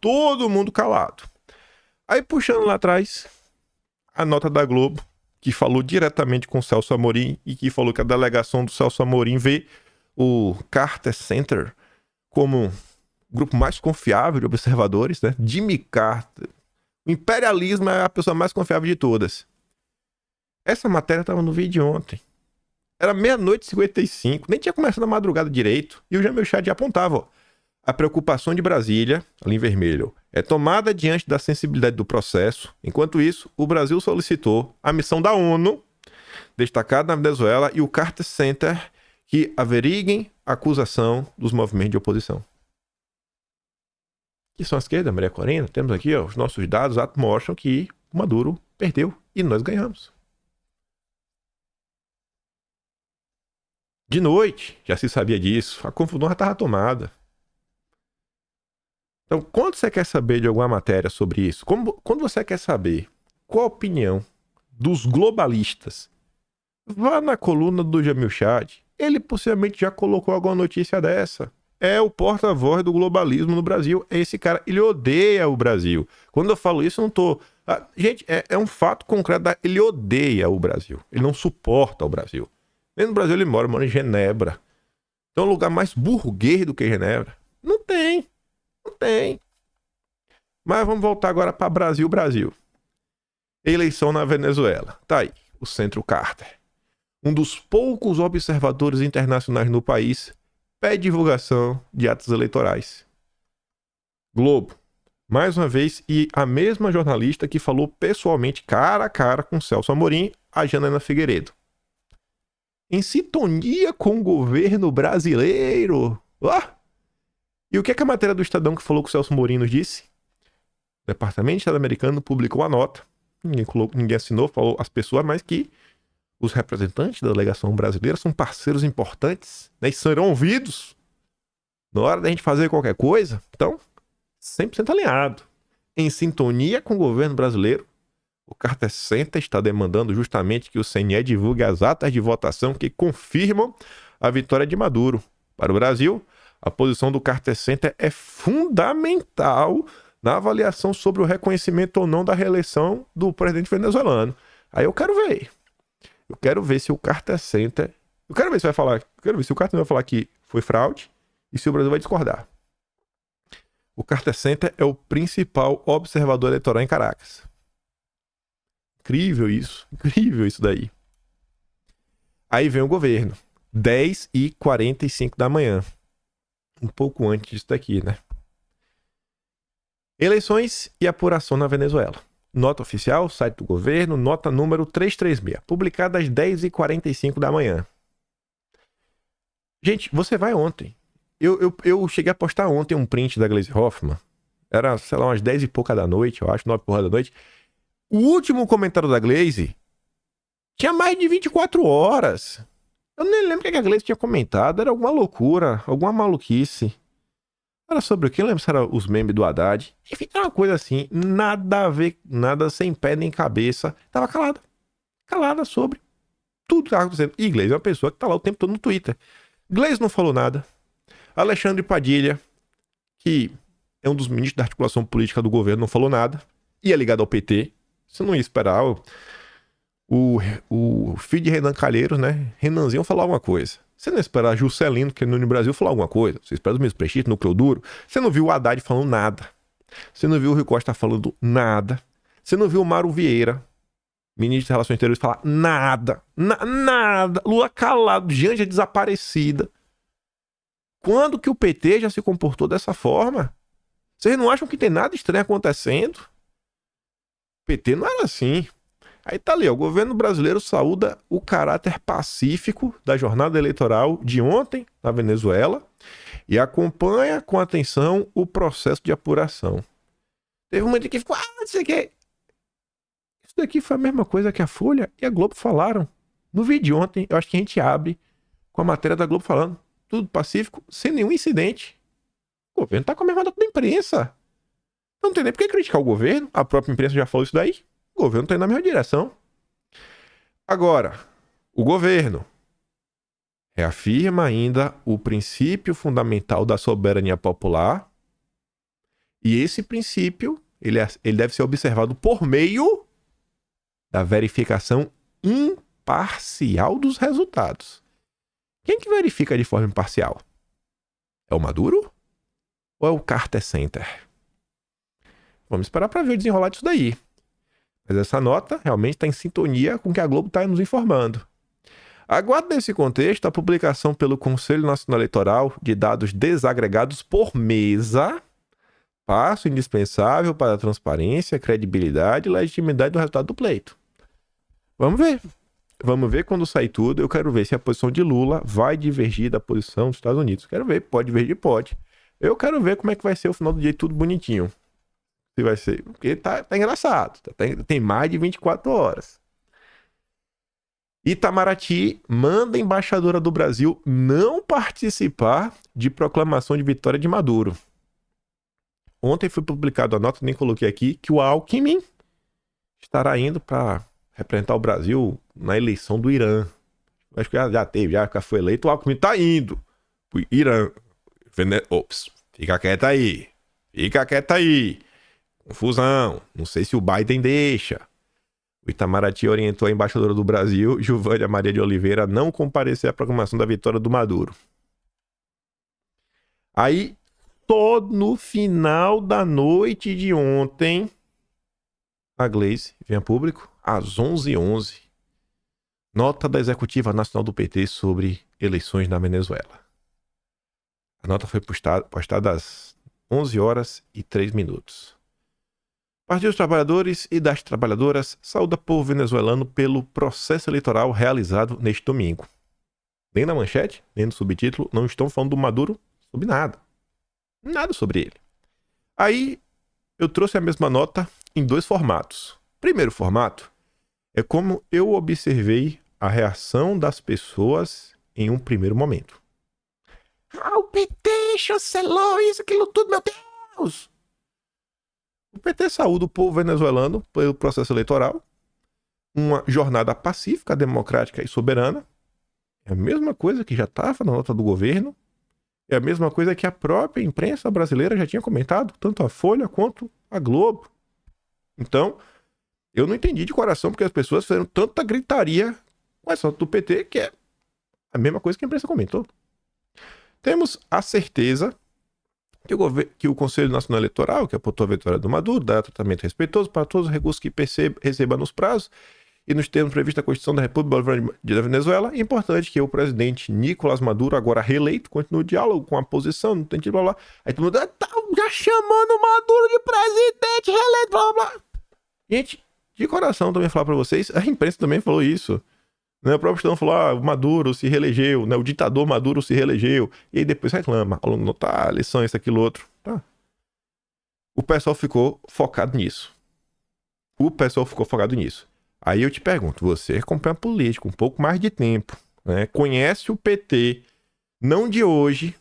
Todo mundo calado. Aí puxando lá atrás, a nota da Globo, que falou diretamente com o Celso Amorim e que falou que a delegação do Celso Amorim vê o Carter Center como o grupo mais confiável de observadores, né? Jimmy Carter. O imperialismo é a pessoa mais confiável de todas. Essa matéria estava no vídeo de ontem. Era 00:55, nem tinha começado a madrugada direito, e o Jamil Chad já apontava, ó. A preocupação de Brasília, ali em vermelho, é tomada diante da sensibilidade do processo. Enquanto isso, o Brasil solicitou a missão da ONU, destacada na Venezuela, e o Carter Center, que averiguem a acusação dos movimentos de oposição. Que são a esquerda, Maria Corina. Temos aqui, ó, os nossos dados mostram que o Maduro perdeu e nós ganhamos. De noite, já se sabia disso. A confusão já estava tomada. Então, quando você quer saber de alguma matéria sobre isso, quando você quer saber qual a opinião dos globalistas, vá na coluna do Jamil Chad. Ele possivelmente já colocou alguma notícia dessa. É o porta-voz do globalismo no Brasil. É esse cara, ele odeia o Brasil. Quando eu falo isso, eu não tô... gente, é um fato concreto. Ele odeia o Brasil. Ele não suporta o Brasil. Nem no Brasil ele mora em Genebra. Então, um lugar mais burguês do que Genebra? Não tem. Não tem. Mas vamos voltar agora para Brasil. Eleição na Venezuela. Tá aí, o Centro Carter. Um dos poucos observadores internacionais no país pede divulgação de atos eleitorais. Globo. Mais uma vez, e a mesma jornalista que falou pessoalmente, cara a cara, com Celso Amorim, a Janaina Figueiredo. Em sintonia com o governo brasileiro. E o que é que a matéria do Estadão que falou com o Celso Amorim nos disse? O Departamento de Estado americano publicou a nota. Ninguém assinou, falou as pessoas, mas que os representantes da delegação brasileira são parceiros importantes, né, e serão ouvidos na hora da gente fazer qualquer coisa. Então, 100% alinhado. Em sintonia com o governo brasileiro, o Carter Center está demandando justamente que o CNE divulgue as atas de votação que confirmam a vitória de Maduro. Para o Brasil, a posição do Carter Center é fundamental na avaliação sobre o reconhecimento ou não da reeleição do presidente venezuelano. Aí eu quero ver. Eu quero ver se o Carter Center... Eu quero ver se o Carter vai falar que foi fraude e se o Brasil vai discordar. O Carter Center é o principal observador eleitoral em Caracas. Incrível isso daí. Aí vem o governo. 10h45 da manhã. Um pouco antes disso daqui, né? Eleições e apuração na Venezuela. Nota oficial, site do governo, nota número 336, publicada às 10h45 da manhã. Gente, você vai ontem. Eu cheguei a postar ontem um print da Gleisi Hoffmann. Era, sei lá, umas 10 e pouca da noite, eu acho, 9h da noite. O último comentário da Gleisi tinha mais de 24 horas. Eu nem lembro o que a Gleisi tinha comentado. Era alguma loucura, alguma maluquice. Era sobre o que? Eu lembro se era os memes do Haddad. Enfim, era uma coisa assim, nada a ver, nada sem pé nem cabeça. Tava calada. Calada sobre tudo que tava acontecendo. E Gleisi é uma pessoa que tá lá o tempo todo no Twitter. Gleisi não falou nada. Alexandre Padilha, que é um dos ministros da articulação política do governo, não falou nada. E é ligado ao PT. Você não ia esperar o filho de Renan Calheiros, né? Renanzinho falar alguma coisa. Você não ia esperar Juscelino, que é no Brasil, falar alguma coisa. Você espera os mesmos prestígios, núcleo duro. Você não viu o Haddad falando nada. Você não viu o Rui Costa falando nada. Você não viu o Mauro Vieira, ministro de Relações Exteriores, falar nada. Nada. Lula calado, Janja desaparecida. Quando que o PT já se comportou dessa forma? Vocês não acham que tem nada estranho acontecendo? O PT não era assim. Aí tá ali, ó, o governo brasileiro saúda o caráter pacífico da jornada eleitoral de ontem na Venezuela e acompanha com atenção o processo de apuração. Teve um momento que ficou, isso daqui foi a mesma coisa que a Folha e a Globo falaram. No vídeo de ontem, eu acho que a gente abre com a matéria da Globo falando tudo pacífico, sem nenhum incidente. O governo tá com a mesma nota da imprensa. Não tem nem por que criticar o governo, a própria imprensa já falou isso daí. O governo está indo na mesma direção. Agora, o governo reafirma ainda o princípio fundamental da soberania popular. E esse princípio, ele deve ser observado por meio da verificação imparcial dos resultados. Quem que verifica de forma imparcial? É o Maduro? Ou é o Carter Center? Vamos esperar para ver o desenrolar disso daí. Mas essa nota realmente está em sintonia com o que a Globo está nos informando. Aguardo nesse contexto a publicação pelo Conselho Nacional Eleitoral de dados desagregados por mesa, passo indispensável para a transparência, credibilidade e legitimidade do resultado do pleito. Vamos ver. Vamos ver quando sair tudo. Eu quero ver se a posição de Lula vai divergir da posição dos Estados Unidos. Quero ver, pode divergir, pode. Eu quero ver como é que vai ser o final do dia tudo bonitinho. Se vai ser, porque tá engraçado. Tem mais de 24 horas. Itamaraty manda a embaixadora do Brasil não participar de proclamação de vitória de Maduro. Ontem foi publicada a nota, nem coloquei aqui, que o Alckmin estará indo para representar o Brasil na eleição do Irã. Acho que já teve, já foi eleito, o Alckmin tá indo pro Irã. Ops, fica quieto aí. Confusão, não sei se o Biden deixa. O Itamaraty orientou a embaixadora do Brasil, Giovânia Maria de Oliveira, a não comparecer à proclamação da vitória do Maduro. Aí, todo no final da noite de ontem, a Gleice vem a público, às 11h11, nota da Executiva Nacional do PT sobre eleições na Venezuela. A nota foi postada às 11h03. Partido dos Trabalhadores e das Trabalhadoras saúda o povo venezuelano pelo processo eleitoral realizado neste domingo. Nem na manchete, nem no subtítulo, não estão falando do Maduro sobre nada. Nada sobre ele. Aí, eu trouxe a mesma nota em 2 formatos. Primeiro formato é como eu observei a reação das pessoas em um primeiro momento. O PT chancelou isso, aquilo tudo, meu Deus! O PT saúda o povo venezuelano pelo processo eleitoral, uma jornada pacífica, democrática e soberana. É a mesma coisa que já estava na nota do governo, é a mesma coisa que a própria imprensa brasileira já tinha comentado, tanto a Folha quanto a Globo. Então, eu não entendi de coração porque as pessoas fizeram tanta gritaria com essa nota do PT, que é a mesma coisa que a imprensa comentou. Temos a certeza que o Conselho Nacional Eleitoral, que apontou a vitória do Maduro, dá tratamento respeitoso para todos os recursos que receba nos prazos e nos termos previstos na Constituição da República da Venezuela. É importante que o presidente Nicolás Maduro, agora reeleito, continue o diálogo com a oposição, não tem de blá blá. Aí todo mundo tá já chamando o Maduro de presidente reeleito, blá blá. Gente, de coração também falar para vocês, a imprensa também falou isso. O próprio Estadão falou, o Maduro se reelegeu, o ditador Maduro se reelegeu. E aí depois reclama, aluno, tá, lição, isso, aquilo, outro. Tá. O pessoal ficou focado nisso. Aí eu te pergunto, você acompanha político um pouco mais de tempo, né? Conhece o PT, não de hoje,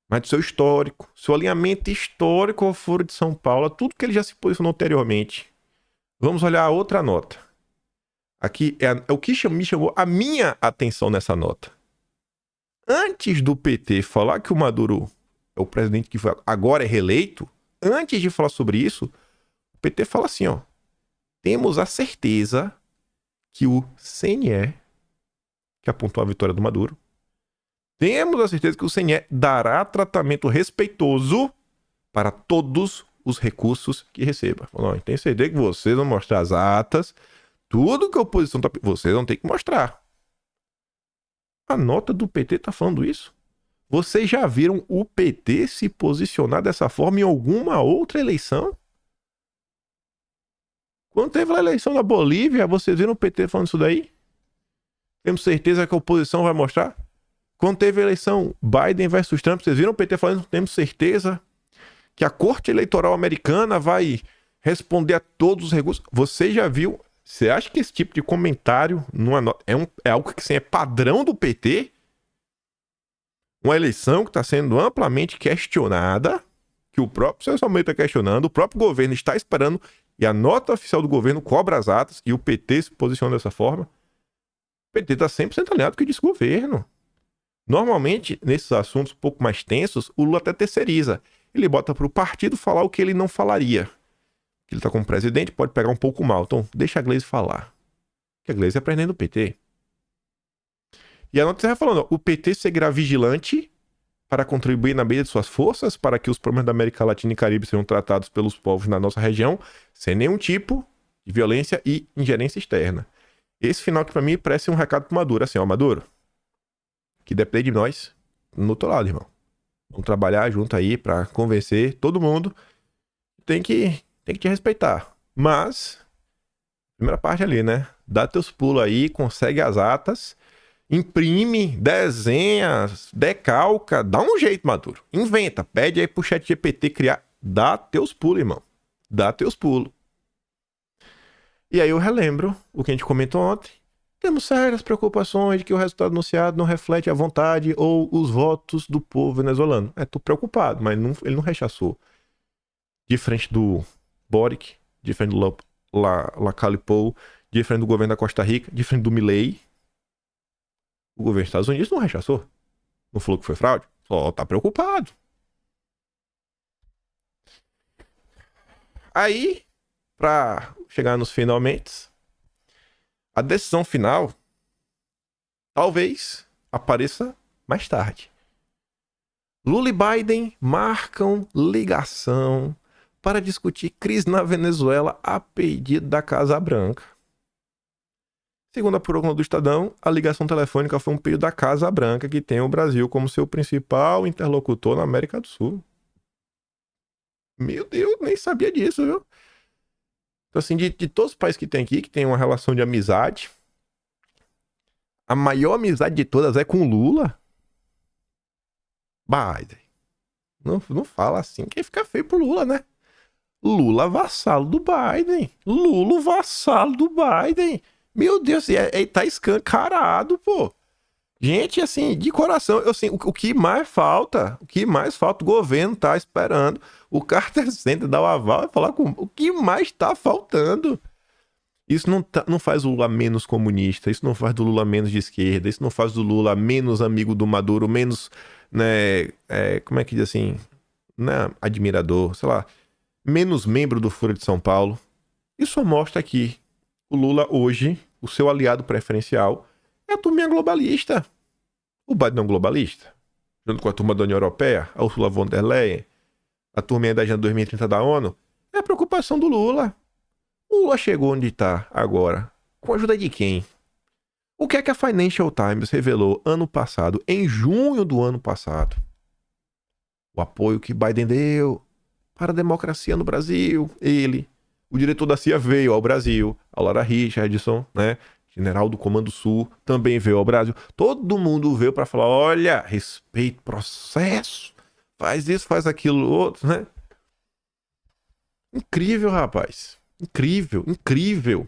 mas do seu histórico, seu alinhamento histórico ao Foro de São Paulo, tudo que ele já se posicionou anteriormente. Vamos olhar a outra nota. Aqui é o que me chamou a minha atenção nessa nota. Antes do PT falar que o Maduro é o presidente que agora é reeleito, antes de falar sobre isso, o PT fala assim, temos a certeza que o CNE, que apontou a vitória do Maduro, temos a certeza que o CNE dará tratamento respeitoso para todos os recursos que receba. Não, tem certeza que vocês vão mostrar as atas, tudo que a oposição tá... Vocês vão ter que mostrar. A nota do PT tá falando isso? Vocês já viram o PT se posicionar dessa forma em alguma outra eleição? Quando teve a eleição da Bolívia, vocês viram o PT falando isso daí? Temos certeza que a oposição vai mostrar? Quando teve a eleição Biden versus Trump, vocês viram o PT falando? Temos certeza que a Corte Eleitoral Americana vai responder a todos os recursos? Você já viu? Você acha que esse tipo de comentário é algo que assim, é padrão do PT? Uma eleição que está sendo amplamente questionada, que o próprio Celso Amoedo está questionando, o próprio governo está esperando, e a nota oficial do governo cobra as atas, e o PT se posiciona dessa forma. O PT está 100% alinhado com o que diz o governo. Normalmente, nesses assuntos um pouco mais tensos, o Lula até terceiriza. Ele bota para o partido falar o que ele não falaria. Ele está como presidente, pode pegar um pouco mal. Então, deixa a Gleice falar. Porque a Gleice é presidente do PT. E a notícia vai falando, o PT seguirá vigilante para contribuir na medida de suas forças para que os problemas da América Latina e Caribe sejam tratados pelos povos na nossa região sem nenhum tipo de violência e ingerência externa. Esse final que para mim parece um recado pro Maduro. Assim, Maduro, que depende de nós no outro lado, irmão. Vamos trabalhar junto aí para convencer todo mundo. Tem que te respeitar. Mas, primeira parte ali, né? Dá teus pulos aí, consegue as atas, imprime, desenha, decalca, dá um jeito, Maduro. Inventa, pede aí pro ChatGPT criar. Dá teus pulos, irmão. Dá teus pulos. E aí eu relembro o que a gente comentou ontem, Temos sérias preocupações de que o resultado anunciado não reflete a vontade ou os votos do povo venezuelano. Tô preocupado, mas ele não rechaçou. Diferente do Boric, diferente do Lacalipou, diferente do governo da Costa Rica, diferente do Milei, o governo dos Estados Unidos não rechaçou. Não falou que foi fraude. Só tá preocupado. Aí, pra chegar nos finalmente, a decisão final talvez apareça mais tarde. Lula e Biden marcam ligação para discutir crise na Venezuela a pedido da Casa Branca. Segundo a coluna do Estadão, a ligação telefônica foi um pedido da Casa Branca, que tem o Brasil como seu principal interlocutor na América do Sul. Meu Deus, nem sabia disso, viu? Então, assim, de todos os países que tem aqui, que tem uma relação de amizade, a maior amizade de todas é com o Lula. Biden. Não fala assim, que fica feio pro Lula, né? Lula vassalo do Biden. Lula vassalo do Biden. Meu Deus, tá escancarado, pô. Gente, assim, de coração, assim, o que mais falta, o governo tá esperando, o Carter Center dar o aval e falar com o que mais tá faltando. Isso não faz o Lula menos comunista, isso não faz do Lula menos de esquerda, isso não faz do Lula menos amigo do Maduro, menos, né, como é que diz assim, né, admirador, sei lá, menos membro do Foro de São Paulo. Isso mostra que o Lula hoje, o seu aliado preferencial, é a turminha globalista. O Biden é um globalista. Junto com a turma da União Europeia, a Ursula von der Leyen, a turminha da Agenda 2030 da ONU, é a preocupação do Lula. O Lula chegou onde está agora. Com a ajuda de quem? O que é que a Financial Times revelou ano passado, em junho do ano passado? O apoio que Biden deu para a democracia no Brasil. Ele, o diretor da CIA, veio ao Brasil. A Laura Richardson, né? General do Comando Sul, também veio ao Brasil. Todo mundo veio para falar, olha, respeito, processo, faz isso, faz aquilo, outro, né? Incrível, rapaz. Incrível, incrível.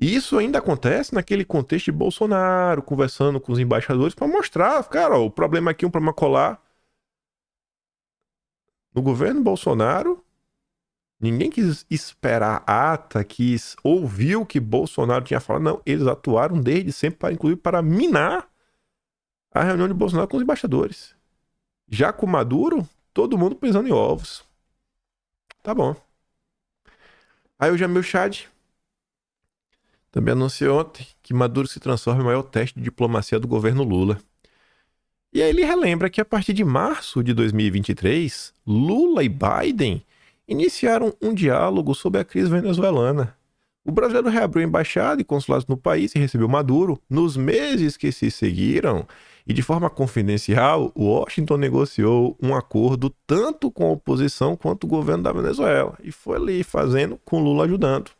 E isso ainda acontece naquele contexto de Bolsonaro, conversando com os embaixadores para mostrar, cara, ó, o problema aqui, um problema colar. No governo Bolsonaro, ninguém quis esperar a ata, quis ouvir o que Bolsonaro tinha falado. Não, eles atuaram desde sempre, inclusive para minar a reunião de Bolsonaro com os embaixadores. Já com Maduro, todo mundo pensando em ovos. Tá bom. Aí o Jamil Chad também anunciou ontem que Maduro se transforma em maior teste de diplomacia do governo Lula. E aí ele relembra que a partir de março de 2023, Lula e Biden iniciaram um diálogo sobre a crise venezuelana. O brasileiro reabriu embaixada e consulados no país e recebeu Maduro. Nos meses que se seguiram, e de forma confidencial, Washington negociou um acordo tanto com a oposição quanto o governo da Venezuela. E foi ali fazendo, com Lula ajudando.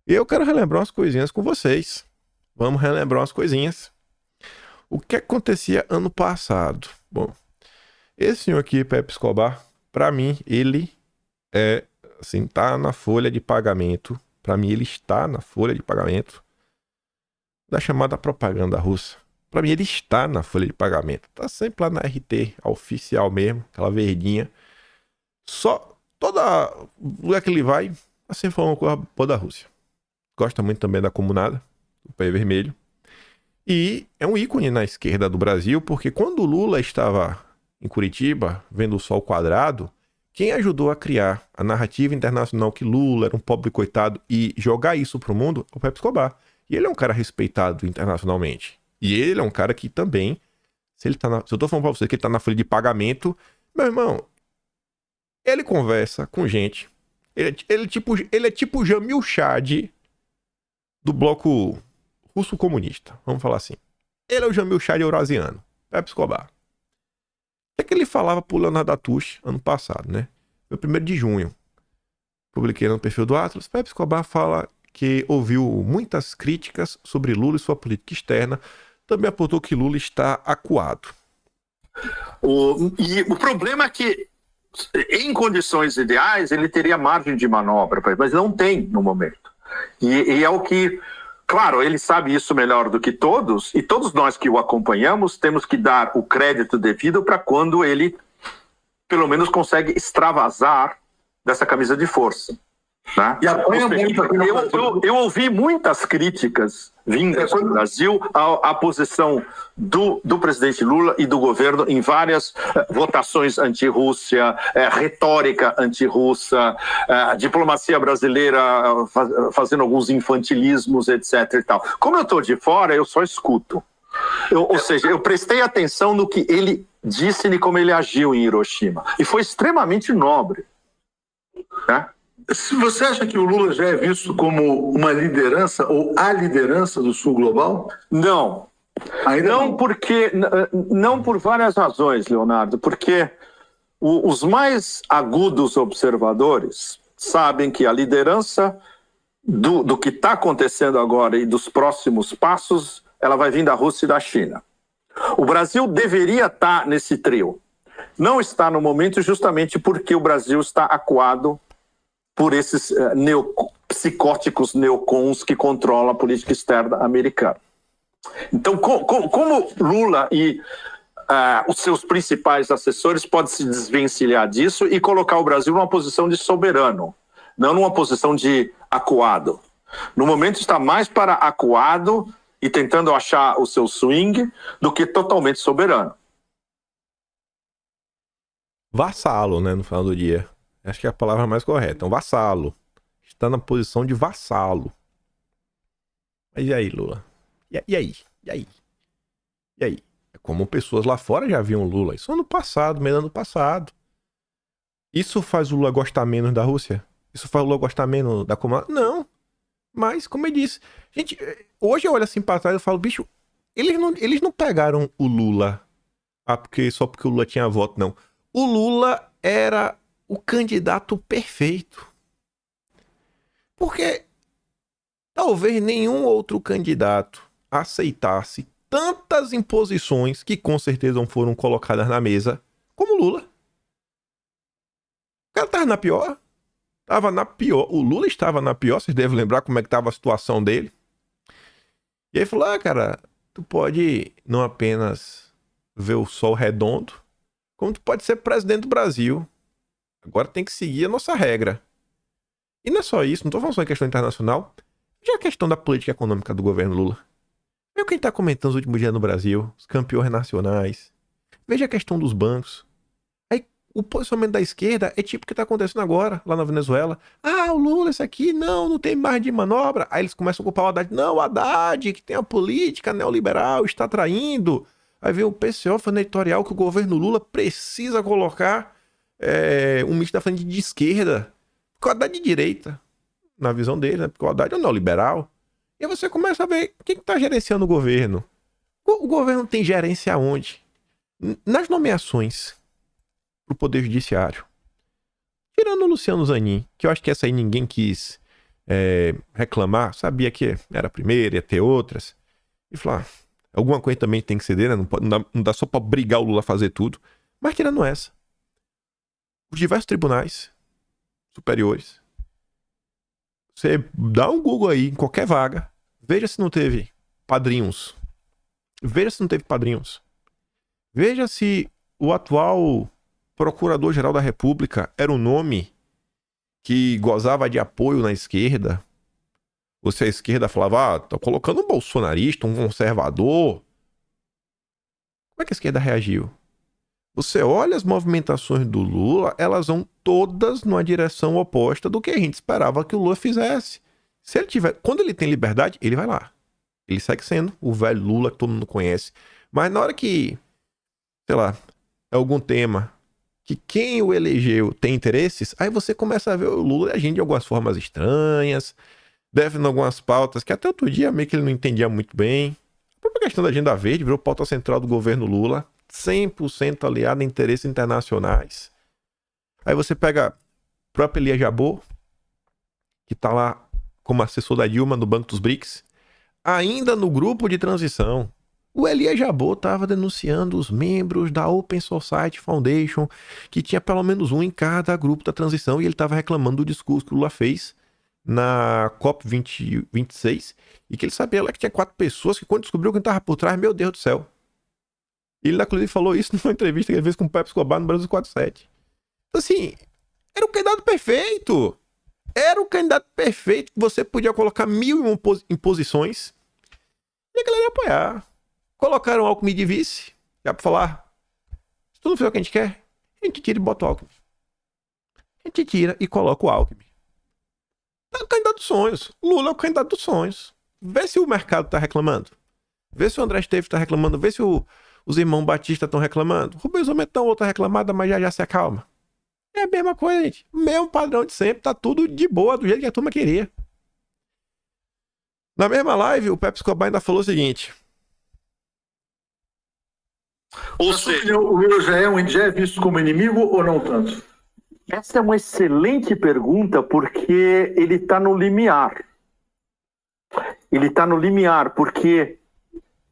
E eu quero relembrar umas coisinhas com vocês. Vamos relembrar umas coisinhas. O que acontecia ano passado? Bom, esse senhor aqui, Pepe Escobar, para mim, ele assim, tá na folha de pagamento. Para mim, ele está na folha de pagamento da chamada propaganda russa. Para mim, ele está na folha de pagamento. Tá sempre lá na RT, a oficial mesmo, aquela verdinha. Só, toda lugar que ele vai, assim falando uma coisa boa da Rússia. Gosta muito também da Comunada, do Pé Vermelho. E é um ícone na esquerda do Brasil, porque quando o Lula estava em Curitiba, vendo o sol quadrado, quem ajudou a criar a narrativa internacional que Lula era um pobre coitado e jogar isso pro mundo é o Pepe Escobar. E ele é um cara respeitado internacionalmente. E ele é um cara que também, se eu tô falando pra você que ele tá na folha de pagamento, meu irmão, ele conversa com gente. Ele é tipo o Jamil Chad do bloco russo comunista, vamos falar assim. Ele é o Jamil Chad eurasiano, Pepe Escobar. O que ele falava pro Leonardo Atush ano passado, né? Foi 1º de junho. Publiquei no perfil do Atlas. Pepe Escobar fala que ouviu muitas críticas sobre Lula e sua política externa. Também apontou que Lula está acuado. E o problema é que, em condições ideais, ele teria margem de manobra, mas não tem no momento. E é o que Claro, ele sabe isso melhor do que todos, e todos nós que o acompanhamos temos que dar o crédito devido para quando ele, pelo menos, consegue extravasar dessa camisa de força. Né? E apanha muito aqui no Brasil. Eu ouvi muitas críticas vindas do Brasil à posição do presidente Lula e do governo em várias votações anti-Rússia, retórica anti-russa, diplomacia brasileira fazendo alguns infantilismos, etc. E tal. Como eu estou de fora, eu só escuto. Ou seja, eu prestei atenção no que ele disse e como ele agiu em Hiroshima. E foi extremamente nobre. Né? Se você acha que o Lula já é visto como uma liderança ou a liderança do Sul Global? Não. Ainda não, porque não por várias razões, Leonardo. Porque os mais agudos observadores sabem que a liderança do que está acontecendo agora e dos próximos passos, ela vai vir da Rússia e da China. O Brasil deveria estar nesse trio. Não está no momento justamente porque o Brasil está acuado por esses psicóticos neocons que controlam a política externa americana. Então, como Lula e os seus principais assessores podem se desvencilhar disso e colocar o Brasil numa posição de soberano, não numa posição de acuado? No momento está mais para acuado e tentando achar o seu swing do que totalmente soberano. Vassalo, né, no final do dia. Acho que é a palavra mais correta. Um vassalo. Está na posição de vassalo. Mas e aí, Lula? E aí? E aí? E aí? É como pessoas lá fora já viam Lula. Isso ano passado, meio ano passado. Isso faz o Lula gostar menos da Rússia? Isso faz o Lula gostar menos da Comuna? Não. Mas, como eu disse, gente, hoje eu olho assim pra trás e falo, bicho, eles não pegaram o Lula só porque o Lula tinha voto, não. O Lula era o candidato perfeito. Porque talvez nenhum outro candidato aceitasse tantas imposições que com certeza não foram colocadas na mesa como Lula. O cara tava na pior. Tava na pior. O Lula estava na pior. Vocês devem lembrar como é que tava a situação dele. E aí falou, cara, tu pode não apenas ver o sol redondo, como tu pode ser presidente do Brasil. Agora tem que seguir a nossa regra. E não é só isso, não tô falando só em questão internacional. Já a questão da política econômica do governo Lula. Veja o que a gente tá comentando nos últimos dias no Brasil, os campeões nacionais. Veja a questão dos bancos. Aí o posicionamento da esquerda é tipo o que tá acontecendo agora, lá na Venezuela. Ah, o Lula, esse aqui, não tem margem de manobra. Aí eles começam a culpar o Haddad. Não, o Haddad, que tem a política neoliberal, está traindo. Aí vem o PCO falando editorial que o governo Lula precisa colocar um ministro da frente de esquerda. Porque o Haddad é de direita, na visão dele, né? Porque o Haddad é um neoliberal. E aí você começa a ver quem que tá gerenciando o governo. O governo tem gerência aonde? Nas nomeações pro Poder Judiciário. Tirando o Luciano Zanin, que eu acho que essa aí ninguém quis reclamar, sabia que era a primeira, ia ter outras. E falar, alguma coisa também tem que ceder, né? Não dá só pra brigar o Lula a fazer tudo. Mas tirando essa, os diversos tribunais superiores, você dá um Google aí em qualquer vaga, veja se não teve padrinhos. Veja se não teve padrinhos. Veja se o atual Procurador-Geral da República era um nome que gozava de apoio na esquerda. Ou se a esquerda falava, tô colocando um bolsonarista, um conservador. Como é que a esquerda reagiu? Você olha as movimentações do Lula, elas vão todas numa direção oposta do que a gente esperava que o Lula fizesse. Se ele tiver, quando ele tem liberdade, ele vai lá. Ele segue sendo o velho Lula que todo mundo conhece. Mas na hora que, sei lá, é algum tema que quem o elegeu tem interesses, aí você começa a ver o Lula agindo de algumas formas estranhas, defendendo algumas pautas que até outro dia meio que ele não entendia muito bem. A própria questão da agenda verde virou pauta central do governo Lula, 100% aliado a interesses internacionais. Aí você pega o próprio Elias Jabbour, que tá lá como assessor da Dilma no Banco dos BRICS, ainda no grupo de transição. O Elias Jabbour estava denunciando os membros da Open Society Foundation, que tinha pelo menos um em cada grupo da transição, e ele estava reclamando do discurso que o Lula fez na COP26 e que ele sabia lá que tinha 4 pessoas que quando descobriu quem estava por trás, meu Deus do céu. Ele, inclusive, falou isso numa entrevista que ele fez com o Pepe Escobar no Brasil 47. Então, assim, era o candidato perfeito. Era o candidato perfeito que você podia colocar 1000 imposições e a galera ia apoiar. Colocaram o Alckmin de vice, já pra falar, se tu não fizer o que a gente quer, a gente tira e bota o Alckmin. A gente tira e coloca o Alckmin. É o candidato dos sonhos. Lula é o candidato dos sonhos. Vê se o mercado tá reclamando. Vê se o André Esteves tá reclamando. Vê se os irmãos Batista estão reclamando. Rubens Ometão, outra reclamada, mas já se acalma. É a mesma coisa, gente. Mesmo padrão de sempre. Tá tudo de boa, do jeito que a turma queria. Na mesma live, o Pepe Escobar ainda falou o seguinte. Ou seja, o Lula já é visto como inimigo ou não tanto? Essa é uma excelente pergunta, porque ele está no limiar. Ele está no limiar, porque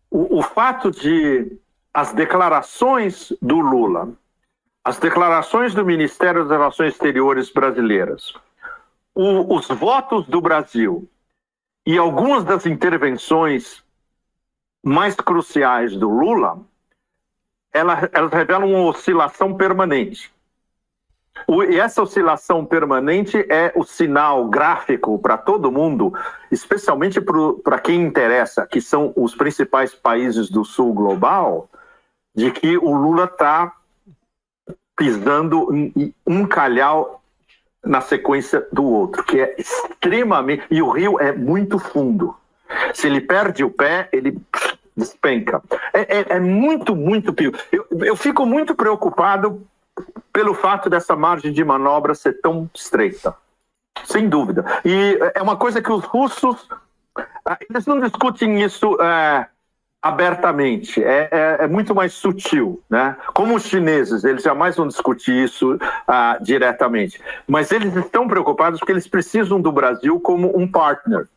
o fato de as declarações do Lula, as declarações do Ministério das Relações Exteriores brasileiras, os votos do Brasil e algumas das intervenções mais cruciais do Lula, elas revelam uma oscilação permanente. E essa oscilação permanente é o sinal gráfico para todo mundo, especialmente para quem interessa, que são os principais países do sul global, de que o Lula está pisando um calhau na sequência do outro, que é extremamente... E o rio é muito fundo. Se ele perde o pé, ele despenca. É muito, muito pior. Eu fico muito preocupado pelo fato dessa margem de manobra ser tão estreita. Sem dúvida. E é uma coisa que os russos, eles não discutem isso abertamente. É muito mais sutil, né? Como os chineses, eles jamais vão discutir isso diretamente. Mas eles estão preocupados porque eles precisam do Brasil como um partner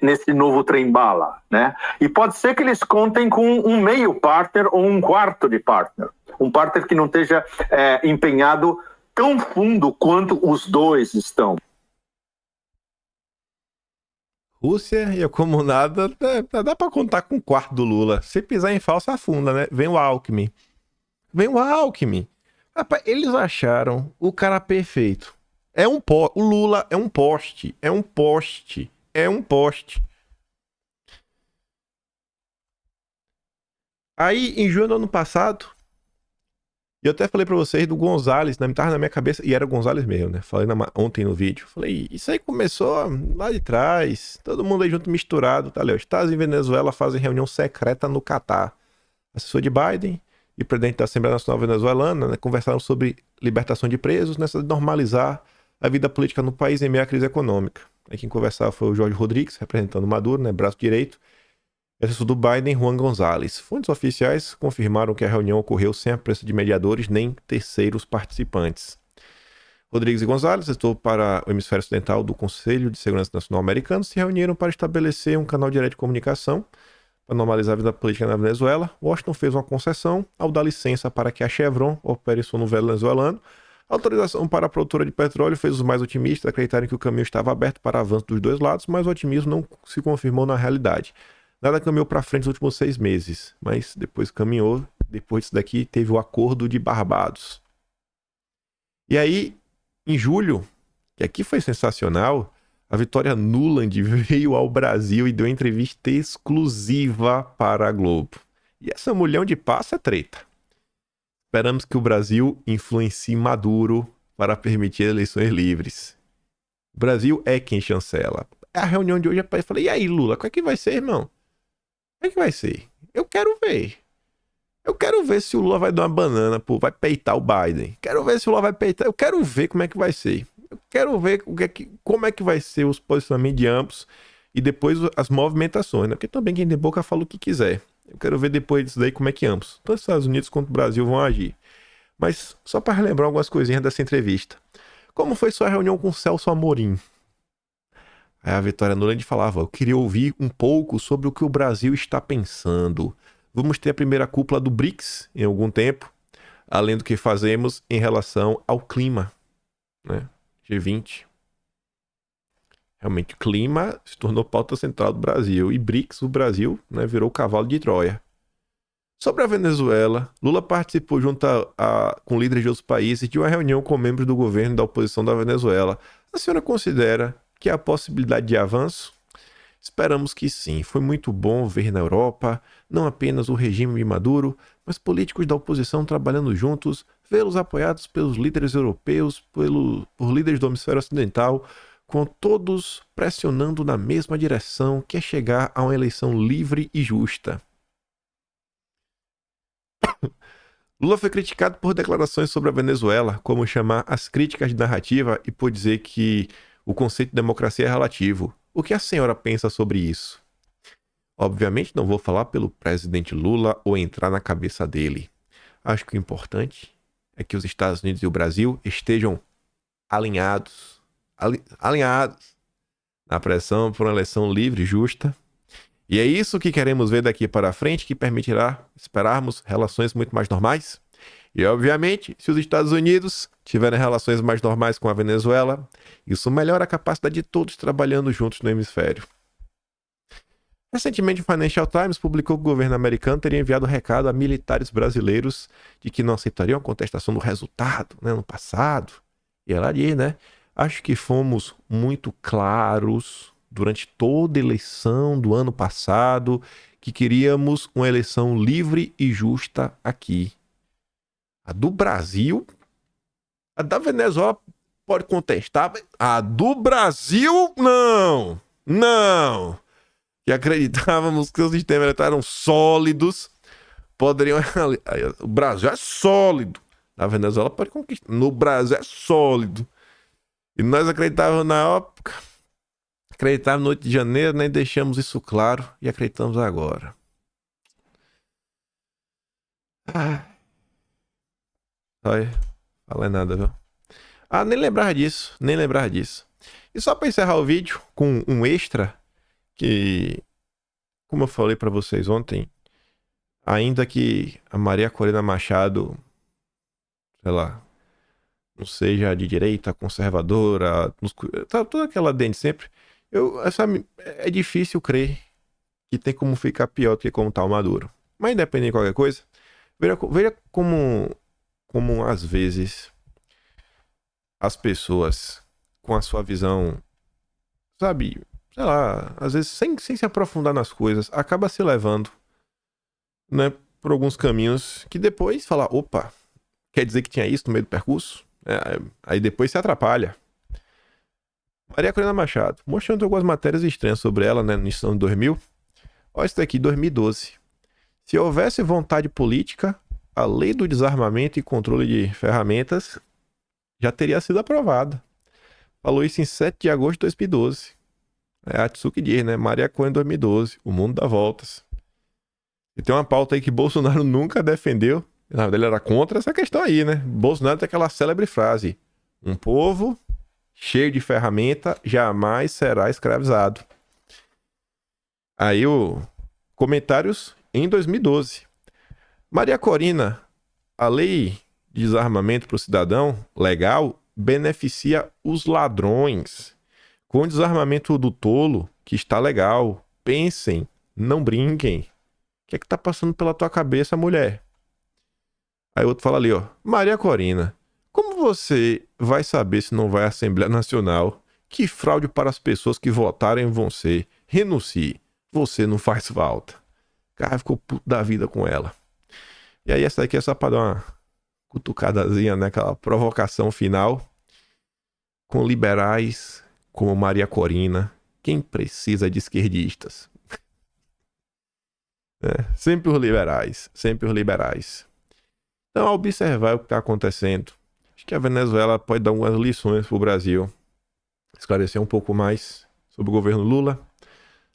nesse novo trem-bala, né? E pode ser que eles contem com um meio partner ou um quarto de partner. Um partner que não esteja empenhado tão fundo quanto os dois estão. Rússia e a comunada, dá pra contar com o quarto do Lula. Se pisar em falsa, afunda, né? Vem o Alckmin. Rapaz, eles acharam o cara perfeito. O Lula é um poste. Aí, em junho do ano passado, eu até falei pra vocês do Gonzalez, tava na minha cabeça, e era o Gonzalez mesmo, né? Falei ontem no vídeo. Falei, isso aí começou lá de trás, todo mundo aí junto misturado, tá, Léo? Estados e Venezuela fazem reunião secreta no Catar. Assessor de Biden e presidente da Assembleia Nacional Venezuelana, né, conversaram sobre libertação de presos, nessa de normalizar a vida política no país em meio à crise econômica. Aí quem conversava foi o Jorge Rodrigues, representando Maduro, né, braço direito, e assessor do Biden, Juan Gonzalez. Fontes oficiais confirmaram que a reunião ocorreu sem a presença de mediadores nem terceiros participantes. Rodrigues e Gonzalez, assessor para o hemisfério ocidental do Conselho de Segurança Nacional americano, se reuniram para estabelecer um canal direto de comunicação para normalizar a vida política na Venezuela. Washington fez uma concessão ao dar licença para que a Chevron opere no venezuelano. A autorização para a produtora de petróleo fez os mais otimistas acreditarem que o caminho estava aberto para avanço dos dois lados, mas o otimismo não se confirmou na realidade. Nada caminhou para frente nos últimos 6 meses, mas depois caminhou. Depois disso daqui teve o Acordo de Barbados. E aí, em julho, que aqui foi sensacional, a Vitória Nuland veio ao Brasil e deu entrevista exclusiva para a Globo. E essa mulher de passo é treta. Esperamos que o Brasil influencie Maduro para permitir eleições livres. O Brasil é quem chancela. A reunião de hoje é para... Eu falei, e aí, Lula, como é que vai ser, irmão? Como é que vai ser? Eu quero ver. Eu quero ver se o Lula vai dar uma banana, vai peitar o Biden. Quero ver se o Lula vai peitar. Eu quero ver como é que vai ser. Eu quero ver como é que vai ser os posicionamentos de ambos e depois as movimentações, né? Porque também quem tem boca fala o que quiser. Eu quero ver depois disso daí como é que ambos, tanto os Estados Unidos quanto o Brasil, vão agir. Mas só para relembrar algumas coisinhas dessa entrevista. Como foi sua reunião com o Celso Amorim? Aí a Vitória Nuland falava, eu queria ouvir um pouco sobre o que o Brasil está pensando. Vamos ter a primeira cúpula do BRICS em algum tempo, além do que fazemos em relação ao clima, né? G20. Realmente o clima se tornou pauta central do Brasil. E BRICS, o Brasil, né, virou o cavalo de Troia. Sobre a Venezuela, Lula participou com líderes de outros países de uma reunião com membros do governo e da oposição da Venezuela. A senhora considera que há possibilidade de avanço? Esperamos que sim. Foi muito bom ver na Europa não apenas o regime de Maduro, mas políticos da oposição trabalhando juntos, vê-los apoiados pelos líderes europeus, por líderes do hemisfério ocidental, com todos pressionando na mesma direção, que é chegar a uma eleição livre e justa. Lula foi criticado por declarações sobre a Venezuela, como chamar as críticas de narrativa e por dizer que o conceito de democracia é relativo. O que a senhora pensa sobre isso? Obviamente não vou falar pelo presidente Lula ou entrar na cabeça dele. Acho que o importante é que os Estados Unidos e o Brasil estejam alinhados na pressão por uma eleição livre e justa. E é isso que queremos ver daqui para frente, que permitirá esperarmos relações muito mais normais. E, obviamente, se os Estados Unidos tiverem relações mais normais com a Venezuela, isso melhora a capacidade de todos trabalhando juntos no hemisfério. Recentemente, o Financial Times publicou que o governo americano teria enviado recado a militares brasileiros de que não aceitariam a contestação do resultado, né, no passado. E ela diz, né? Acho que fomos muito claros durante toda a eleição do ano passado que queríamos uma eleição livre e justa aqui. A do Brasil, a da Venezuela pode contestar, mas a do Brasil, não. Não. Que acreditávamos que os sistemas eleitorais eram sólidos, poderiam... O Brasil é sólido. A Venezuela pode conquistar. No Brasil é sólido. E nós acreditávamos na época, acreditávamos no 8 de janeiro, nem deixamos isso claro e acreditamos agora. Olha, falei nada, viu? Nem lembrar disso. E só para encerrar o vídeo com um extra, que, como eu falei para vocês ontem, ainda que a Maria Corina Machado, sei lá, não seja de direita, conservadora, toda aquela dente sempre, é difícil crer que tem como ficar pior do que como tá o Maduro. Mas independente de qualquer coisa, veja como às vezes as pessoas com a sua visão, sabe, sei lá, às vezes sem se aprofundar nas coisas, acaba se levando, né, por alguns caminhos que depois fala, opa, quer dizer que tinha isso no meio do percurso? Aí depois se atrapalha. Maria Corina Machado, mostrando algumas matérias estranhas sobre ela, né, no início de 2000. Olha isso daqui, 2012. Se houvesse vontade política, a lei do desarmamento e controle de ferramentas já teria sido aprovada. Falou isso em 7 de agosto de 2012. É a Atsuki diz, né? Maria Corina 2012, o mundo dá voltas. E tem uma pauta aí que Bolsonaro nunca defendeu. Na verdade, ele era contra essa questão aí, né? Bolsonaro tem aquela célebre frase: um povo cheio de ferramenta jamais será escravizado. Aí comentários em 2012. Maria Corina, a lei de desarmamento para o cidadão legal beneficia os ladrões. Com o desarmamento do tolo, que está legal. Pensem, não brinquem. O que é que tá passando pela tua cabeça, mulher? Aí outro fala ali, ó. Maria Corina, como você vai saber se não vai à Assembleia Nacional? Que fraude para as pessoas que votarem em você. Renuncie. Você não faz falta. O cara ficou puto da vida com ela. E aí essa daqui é só pra dar uma cutucadazinha, né? Aquela provocação final. Com liberais como Maria Corina, quem precisa de esquerdistas? Sempre os liberais. Então, ao observar o que está acontecendo, acho que a Venezuela pode dar algumas lições para o Brasil, esclarecer um pouco mais sobre o governo Lula,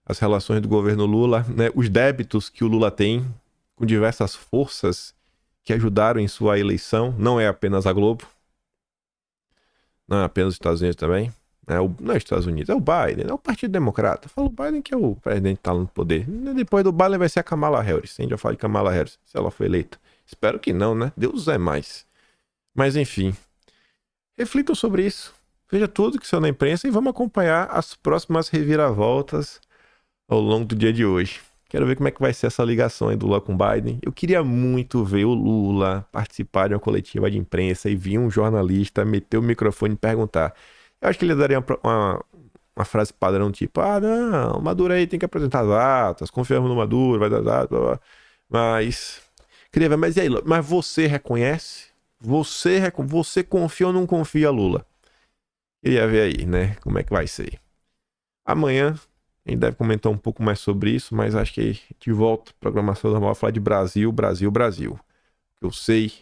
as relações do governo Lula, né, os débitos que o Lula tem com diversas forças que ajudaram em sua eleição. Não é apenas a Globo, não é apenas os Estados Unidos também. Não é os Estados Unidos, é o Biden, é o Partido Democrata. Fala o Biden que é o presidente que está no poder. Depois do Biden vai ser a Kamala Harris. A gente já fala de Kamala Harris, se ela foi eleita. Espero que não, né? Deus é mais. Mas enfim, reflitam sobre isso. Veja tudo que saiu na imprensa e vamos acompanhar as próximas reviravoltas ao longo do dia de hoje. Quero ver como é que vai ser essa ligação aí do Lula com Biden. Eu queria muito ver o Lula participar de uma coletiva de imprensa e vir um jornalista meter o microfone e perguntar. Eu acho que ele daria uma frase padrão tipo, não, o Maduro aí tem que apresentar as atas, confiamos no Maduro, vai dar data, mas... Queria ver, mas e aí, Lula? Mas você reconhece? Você confia ou não confia, Lula? Queria ver aí, né, como é que vai ser. Amanhã a gente deve comentar um pouco mais sobre isso, mas acho que a gente volta à programação normal, falar de Brasil. O que eu sei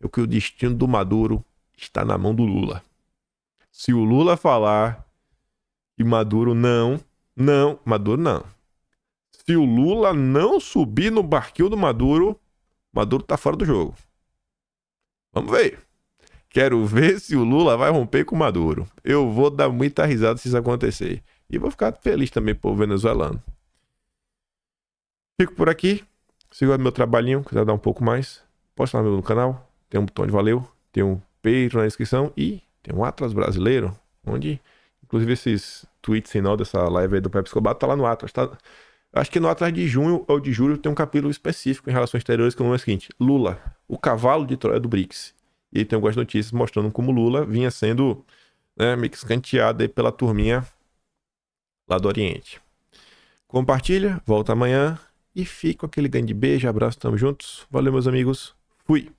é que o destino do Maduro está na mão do Lula. Se o Lula falar que Maduro não. Se o Lula não subir no barquinho do Maduro tá fora do jogo. Vamos ver. Quero ver se o Lula vai romper com o Maduro. Eu vou dar muita risada se isso acontecer. E vou ficar feliz também, povo venezuelano. Fico por aqui. Siga meu trabalhinho, quiser dar um pouco mais. Posta lá no canal. Tem um botão de valeu. Tem um Patreon na descrição. E tem um Atlas brasileiro. Onde, inclusive, esses tweets sem nó dessa live aí do Pepe Escobar tá lá no Atlas. Tá? Acho que no Atlas de junho ou de julho tem um capítulo específico em relações exteriores que é o seguinte. Lula, o cavalo de Troia do BRICS. E aí tem algumas notícias mostrando como Lula vinha sendo, né, meio que escanteado aí pela turminha lá do Oriente. Compartilha, volta amanhã e fica com aquele grande beijo, abraço, tamo juntos. Valeu, meus amigos. Fui.